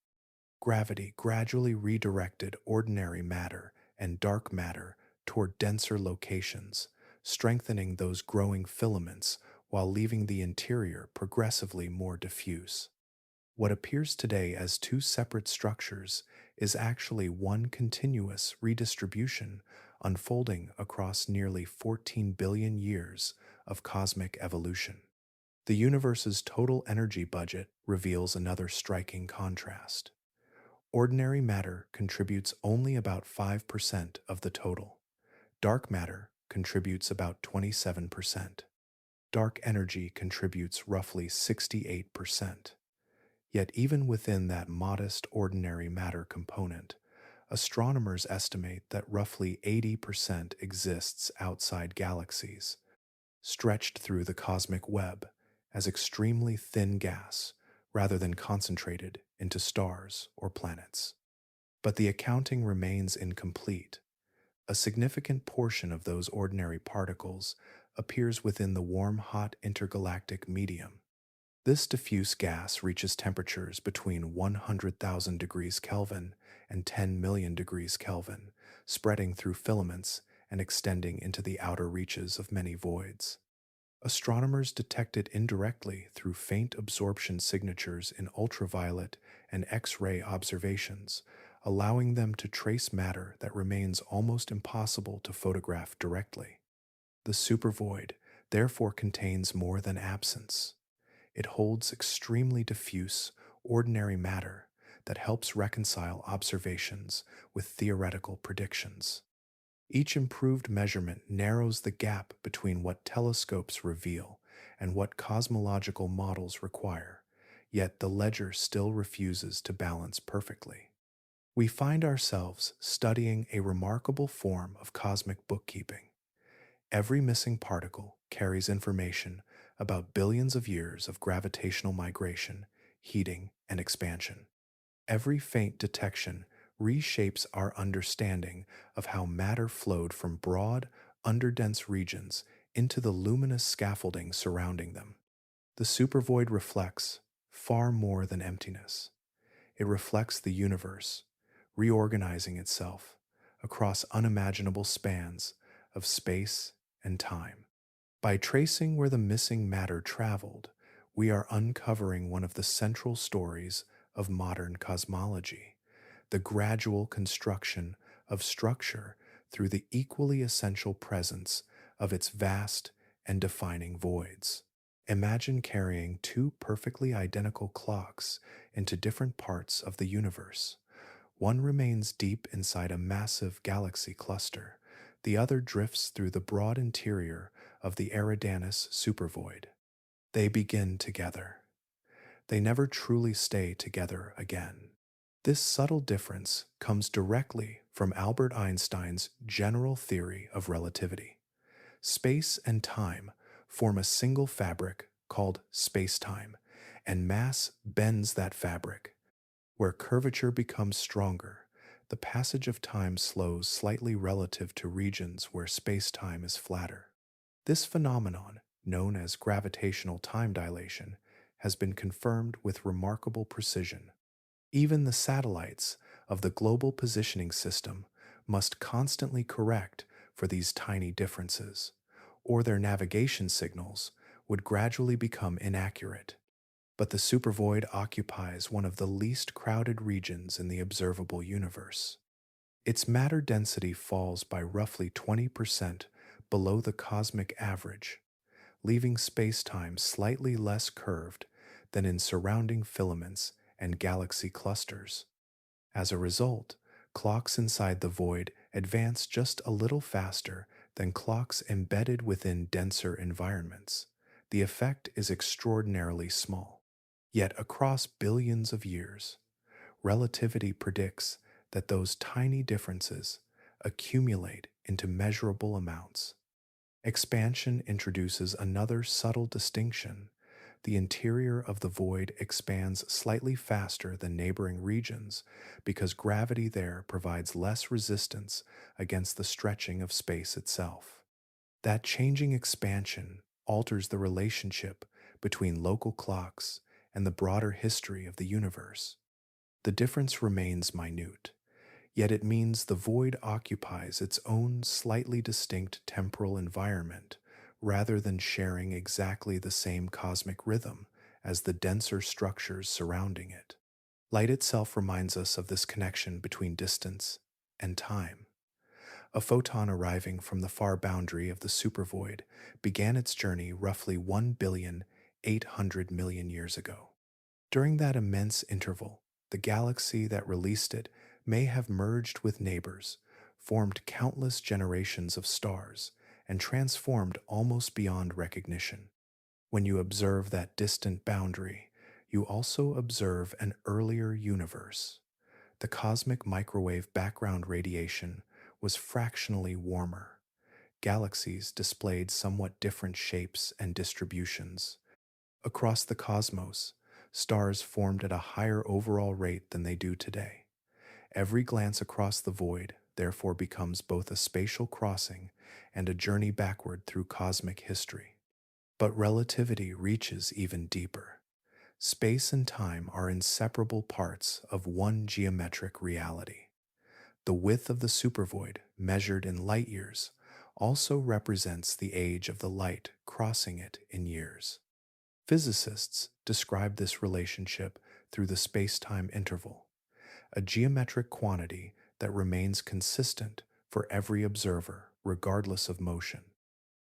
Gravity gradually redirected ordinary matter and dark matter toward denser locations, strengthening those growing filaments while leaving the interior progressively more diffuse. What appears today as two separate structures is actually one continuous redistribution unfolding across nearly 14 billion years of cosmic evolution. The universe's total energy budget reveals another striking contrast. Ordinary matter contributes only about 5% of the total. Dark matter contributes about 27%. Dark energy contributes roughly 68%. Yet even within that modest ordinary matter component, astronomers estimate that roughly 80% exists outside galaxies, stretched through the cosmic web as extremely thin gas rather than concentrated into stars or planets. But the accounting remains incomplete. A significant portion of those ordinary particles appears within the warm-hot intergalactic medium. This diffuse gas reaches temperatures between 100,000 degrees Kelvin and 10 million degrees Kelvin, spreading through filaments and extending into the outer reaches of many voids. Astronomers detect it indirectly through faint absorption signatures in ultraviolet and X-ray observations, allowing them to trace matter that remains almost impossible to photograph directly. The supervoid therefore contains more than absence. It holds extremely diffuse, ordinary matter that helps reconcile observations with theoretical predictions. Each improved measurement narrows the gap between what telescopes reveal and what cosmological models require, yet the ledger still refuses to balance perfectly. We find ourselves studying a remarkable form of cosmic bookkeeping. Every missing particle carries information about billions of years of gravitational migration, heating, and expansion. Every faint detection reshapes our understanding of how matter flowed from broad, underdense regions into the luminous scaffolding surrounding them. The supervoid reflects far more than emptiness. It reflects the universe, reorganizing itself across unimaginable spans of space and time. By tracing where the missing matter traveled, we are uncovering one of the central stories of modern cosmology: the gradual construction of structure through the equally essential presence of its vast and defining voids. Imagine carrying two perfectly identical clocks into different parts of the universe. One remains deep inside a massive galaxy cluster. The other drifts through the broad interior of the Eridanus Supervoid. They begin together. They never truly stay together again. This subtle difference comes directly from Albert Einstein's general theory of relativity. Space and time form a single fabric called spacetime, and mass bends that fabric. Where curvature becomes stronger, the passage of time slows slightly relative to regions where spacetime is flatter. This phenomenon, known as gravitational time dilation, has been confirmed with remarkable precision. Even the satellites of the Global Positioning System must constantly correct for these tiny differences, or their navigation signals would gradually become inaccurate. But the supervoid occupies one of the least crowded regions in the observable universe. Its matter density falls by roughly 20% below the cosmic average, leaving spacetime slightly less curved than in surrounding filaments and galaxy clusters. As a result, clocks inside the void advance just a little faster than clocks embedded within denser environments. The effect is extraordinarily small. Yet across billions of years, relativity predicts that those tiny differences accumulate into measurable amounts. Expansion introduces another subtle distinction. The interior of the void expands slightly faster than neighboring regions because gravity there provides less resistance against the stretching of space itself. That changing expansion alters the relationship between local clocks and the broader history of the universe. The difference remains minute, yet it means the void occupies its own slightly distinct temporal environment rather than sharing exactly the same cosmic rhythm as the denser structures surrounding it. Light itself reminds us of this connection between distance and time. A photon arriving from the far boundary of the supervoid began its journey roughly 1,800,000,000 years ago. During that immense interval, the galaxy that released it may have merged with neighbors, formed countless generations of stars, and transformed almost beyond recognition. When you observe that distant boundary, you also observe an earlier universe. The cosmic microwave background radiation was fractionally warmer. Galaxies displayed somewhat different shapes and distributions. Across the cosmos, stars formed at a higher overall rate than they do today. Every glance across the void therefore becomes both a spatial crossing and a journey backward through cosmic history. But relativity reaches even deeper. Space and time are inseparable parts of one geometric reality. The width of the supervoid, measured in light years, also represents the age of the light crossing it in years. Physicists describe this relationship through the space-time interval, a geometric quantity that remains consistent for every observer, regardless of motion.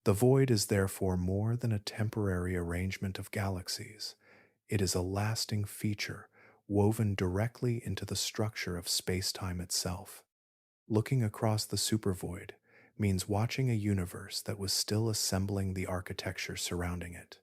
The void is therefore more than a temporary arrangement of galaxies. It is a lasting feature woven directly into the structure of space-time itself. Looking across the supervoid, means watching a universe that was still assembling the architecture surrounding it.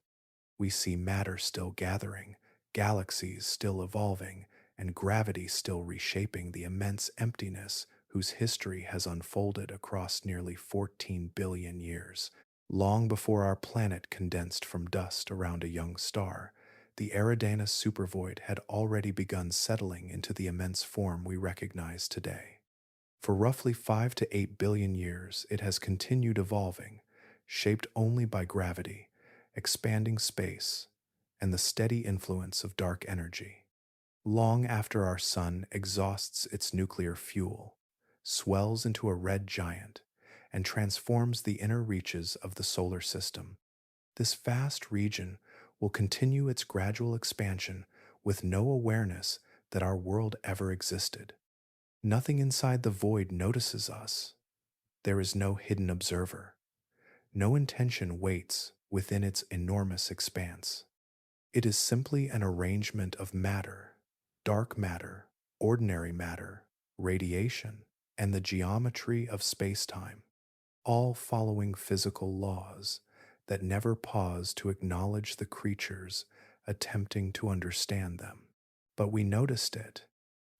We see matter still gathering, galaxies still evolving, and gravity still reshaping the immense emptiness whose history has unfolded across nearly 14 billion years. Long before our planet condensed from dust around a young star, the Eridanus Supervoid had already begun settling into the immense form we recognize today. For roughly 5 to 8 billion years, it has continued evolving, shaped only by gravity, expanding space, and the steady influence of dark energy. Long after our sun exhausts its nuclear fuel, swells into a red giant, and transforms the inner reaches of the solar system, this vast region will continue its gradual expansion with no awareness that our world ever existed. Nothing inside the void notices us. There is no hidden observer. No intention waits within its enormous expanse. It is simply an arrangement of matter, dark matter, ordinary matter, radiation, and the geometry of space-time, all following physical laws that never pause to acknowledge the creatures attempting to understand them. But we noticed it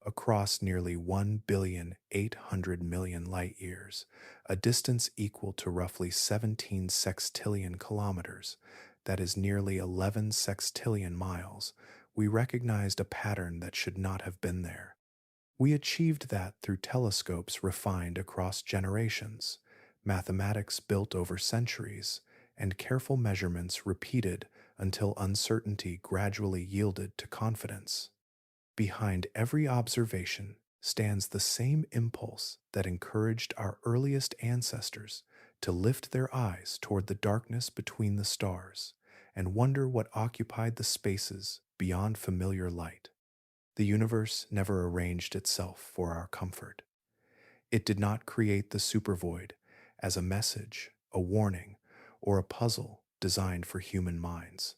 across nearly 1,800,000,000 light years, a distance equal to roughly 17 sextillion kilometers, that is nearly 11 sextillion miles, we recognized a pattern that should not have been there. We achieved that through telescopes refined across generations, mathematics built over centuries, and careful measurements repeated until uncertainty gradually yielded to confidence. Behind every observation stands the same impulse that encouraged our earliest ancestors to lift their eyes toward the darkness between the stars and wonder what occupied the spaces beyond familiar light. The universe never arranged itself for our comfort. It did not create the supervoid as a message, a warning, or a puzzle designed for human minds.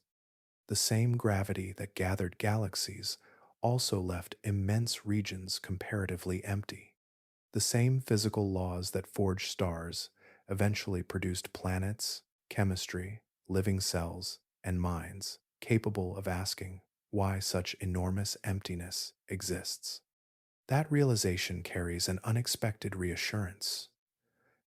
The same gravity that gathered galaxies also left immense regions comparatively empty. The same physical laws that forged stars eventually produced planets, chemistry, living cells, and minds capable of asking why such enormous emptiness exists. That realization carries an unexpected reassurance.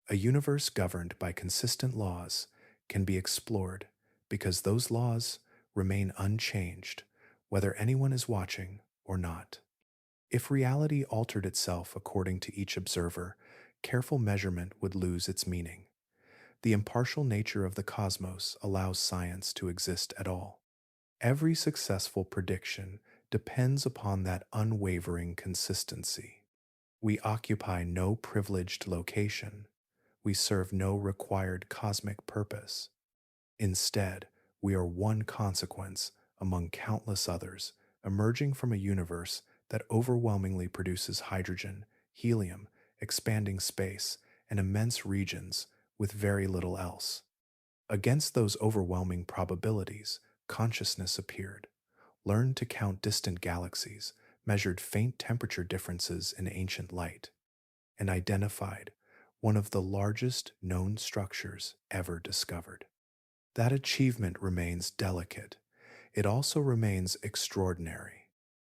A universe governed by consistent laws can be explored because those laws remain unchanged, whether anyone is watching or not. If reality altered itself according to each observer, careful measurement would lose its meaning. The impartial nature of the cosmos allows science to exist at all. Every successful prediction depends upon that unwavering consistency. We occupy no privileged location. We serve no required cosmic purpose. Instead, we are one consequence among countless others, emerging from a universe that overwhelmingly produces hydrogen, helium, expanding space, and immense regions with very little else. Against those overwhelming probabilities, consciousness appeared, learned to count distant galaxies, measured faint temperature differences in ancient light, and identified one of the largest known structures ever discovered. That achievement remains delicate. It also remains extraordinary.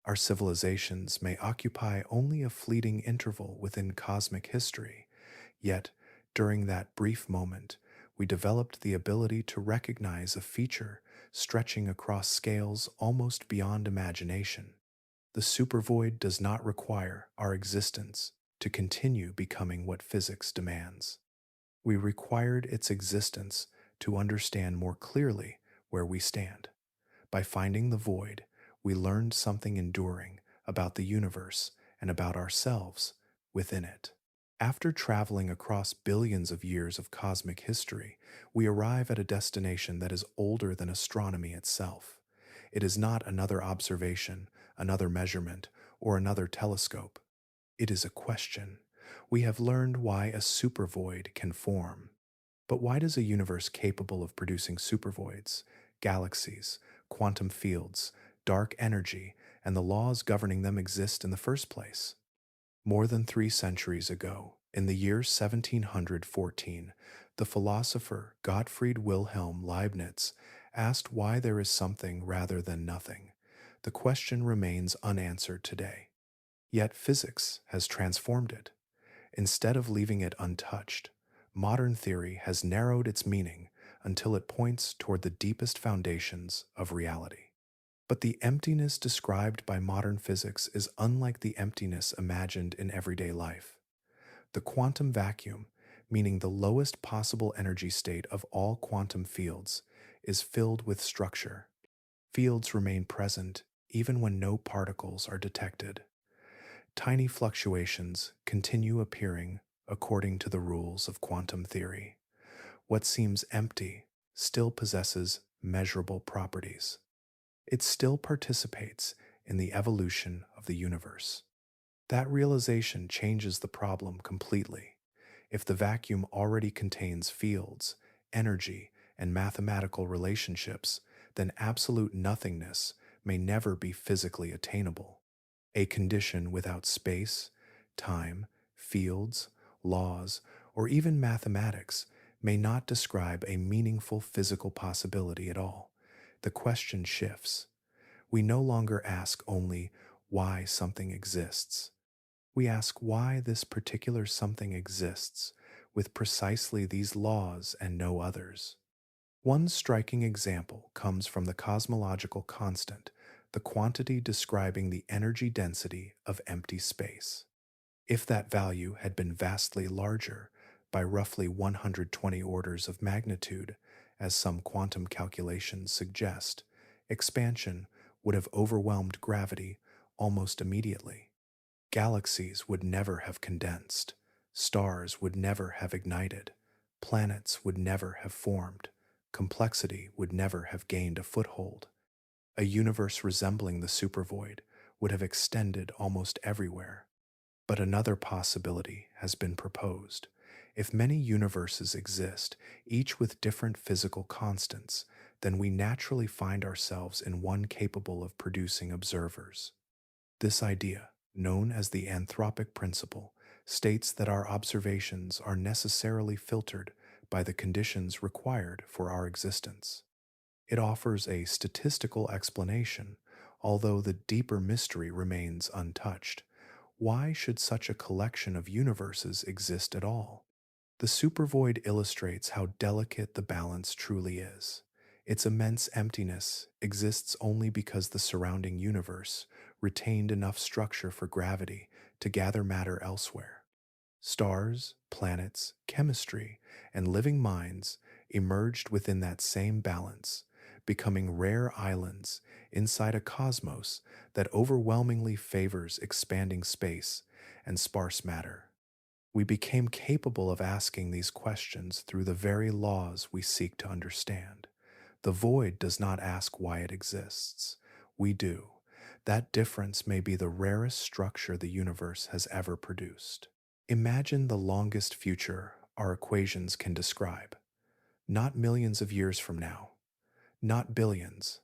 Our civilizations may occupy only a fleeting interval within cosmic history, yet, during that brief moment, we developed the ability to recognize a feature stretching across scales almost beyond imagination. The supervoid does not require our existence to continue becoming what physics demands. We required its existence to understand more clearly where we stand. By finding the void, we learned something enduring about the universe and about ourselves within it. After traveling across billions of years of cosmic history, we arrive at a destination that is older than astronomy itself. It is not another observation, another measurement, or another telescope. It is a question. We have learned why a supervoid can form. But why does a universe capable of producing supervoids, galaxies, quantum fields, dark energy, and the laws governing them exist in the first place? More than 3 centuries ago, In the year 1714, the philosopher Gottfried Wilhelm Leibniz asked why there is something rather than nothing. The question remains unanswered today. Yet physics has transformed it. Instead of leaving it untouched, modern theory has narrowed its meaning until it points toward the deepest foundations of reality. But the emptiness described by modern physics is unlike the emptiness imagined in everyday life. The quantum vacuum, meaning the lowest possible energy state of all quantum fields, is filled with structure. Fields remain present even when no particles are detected. Tiny fluctuations continue appearing according to the rules of quantum theory. What seems empty still possesses measurable properties. It still participates in the evolution of the universe. That realization changes the problem completely. If the vacuum already contains fields, energy, and mathematical relationships, then absolute nothingness may never be physically attainable. A condition without space, time, fields, laws, or even mathematics may not describe a meaningful physical possibility at all. The question shifts. We no longer ask only why something exists. We ask why this particular something exists with precisely these laws and no others. One striking example comes from the cosmological constant, the quantity describing the energy density of empty space. If that value had been vastly larger, by roughly 120 orders of magnitude, as some quantum calculations suggest, expansion would have overwhelmed gravity almost immediately. Galaxies would never have condensed, stars would never have ignited, planets would never have formed, complexity would never have gained a foothold. A universe resembling the supervoid would have extended almost everywhere. But another possibility has been proposed. If many universes exist, each with different physical constants, then we naturally find ourselves in one capable of producing observers. This idea, known as the anthropic principle, states that our observations are necessarily filtered by the conditions required for our existence. It offers a statistical explanation, although the deeper mystery remains untouched. Why should such a collection of universes exist at all? The supervoid illustrates how delicate the balance truly is. Its immense emptiness exists only because the surrounding universe retained enough structure for gravity to gather matter elsewhere. Stars, planets, chemistry, and living minds emerged within that same balance, becoming rare islands inside a cosmos that overwhelmingly favors expanding space and sparse matter. We became capable of asking these questions through the very laws we seek to understand. The void does not ask why it exists. We do. That difference may be the rarest structure the universe has ever produced. Imagine the longest future our equations can describe. Not millions of years from now, not billions.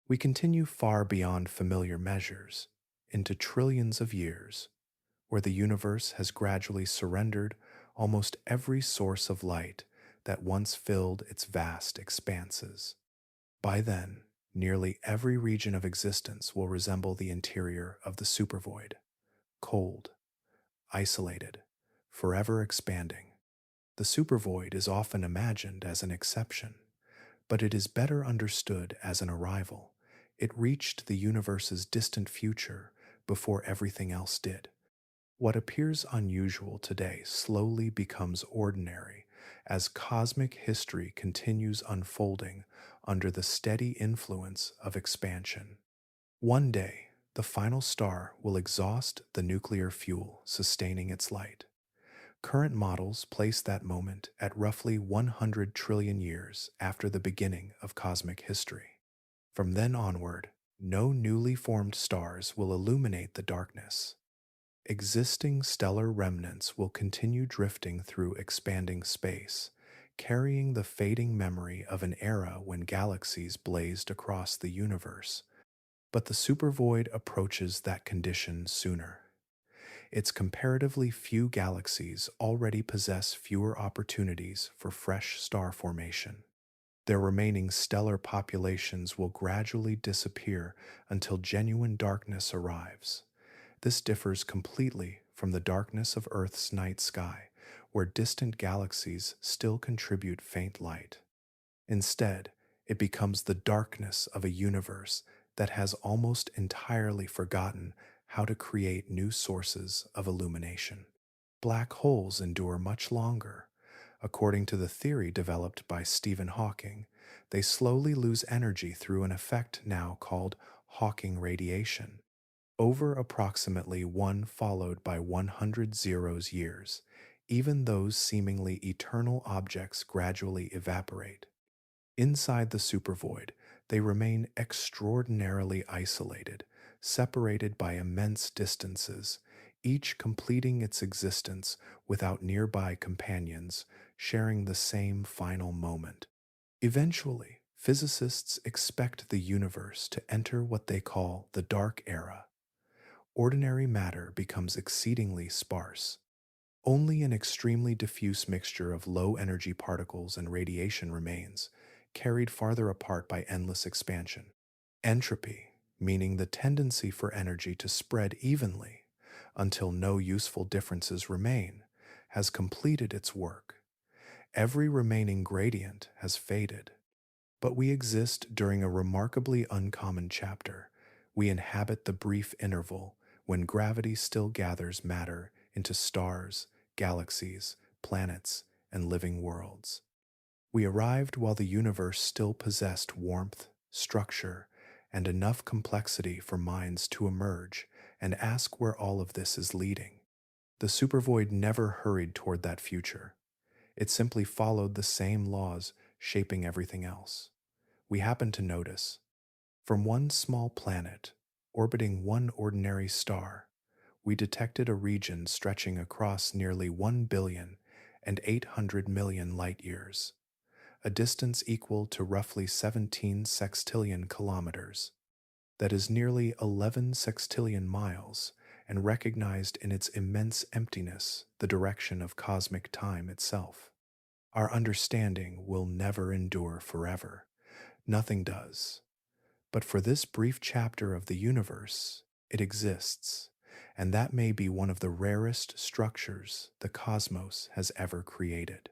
We continue far beyond familiar measures, into trillions of years, where the universe has gradually surrendered almost every source of light that once filled its vast expanses. By then, nearly every region of existence will resemble the interior of the supervoid, cold, isolated, forever expanding. The supervoid is often imagined as an exception, but it is better understood as an arrival. It reached the universe's distant future before everything else did. What appears unusual today slowly becomes ordinary as cosmic history continues unfolding under the steady influence of expansion. One day, the final star will exhaust the nuclear fuel sustaining its light. Current models place that moment at roughly 100 trillion years after the beginning of cosmic history. From then onward, no newly formed stars will illuminate the darkness. Existing stellar remnants will continue drifting through expanding space, carrying the fading memory of an era when galaxies blazed across the universe. But the supervoid approaches that condition sooner. its comparatively few galaxies already possess fewer opportunities for fresh star formation. Their remaining stellar populations will gradually disappear until genuine darkness arrives. This differs completely from the darkness of Earth's night sky, where distant galaxies still contribute faint light. Instead, it becomes the darkness of a universe that has almost entirely forgotten how to create new sources of illumination. Black holes endure much longer. According to the theory developed by Stephen Hawking, they slowly lose energy through an effect now called Hawking radiation. Over approximately 1 followed by 100 zeros years, even those seemingly eternal objects gradually evaporate. Inside the supervoid, they remain extraordinarily isolated, separated by immense distances, each completing its existence without nearby companions, sharing the same final moment. Eventually, physicists expect the universe to enter what they call the dark era. Ordinary matter becomes exceedingly sparse. Only an extremely diffuse mixture of low-energy particles and radiation remains, carried farther apart by endless expansion. Entropy, meaning the tendency for energy to spread evenly until no useful differences remain, has completed its work. Every remaining gradient has faded. But we exist during a remarkably uncommon chapter. We inhabit the brief interval when gravity still gathers matter into stars, galaxies, planets, and living worlds. We arrived while the universe still possessed warmth, structure, and enough complexity for minds to emerge and ask where all of this is leading. The supervoid never hurried toward that future. It simply followed the same laws shaping everything else. We happen to notice, from one small planet, orbiting one ordinary star, we detected a region stretching across nearly 1,800,000,000 light-years, a distance equal to roughly 17 sextillion kilometers. That is nearly 11 sextillion miles, and recognized in its immense emptiness the direction of cosmic time itself. Our understanding will never endure forever. Nothing does. But for this brief chapter of the universe, it exists, and that may be one of the rarest structures the cosmos has ever created.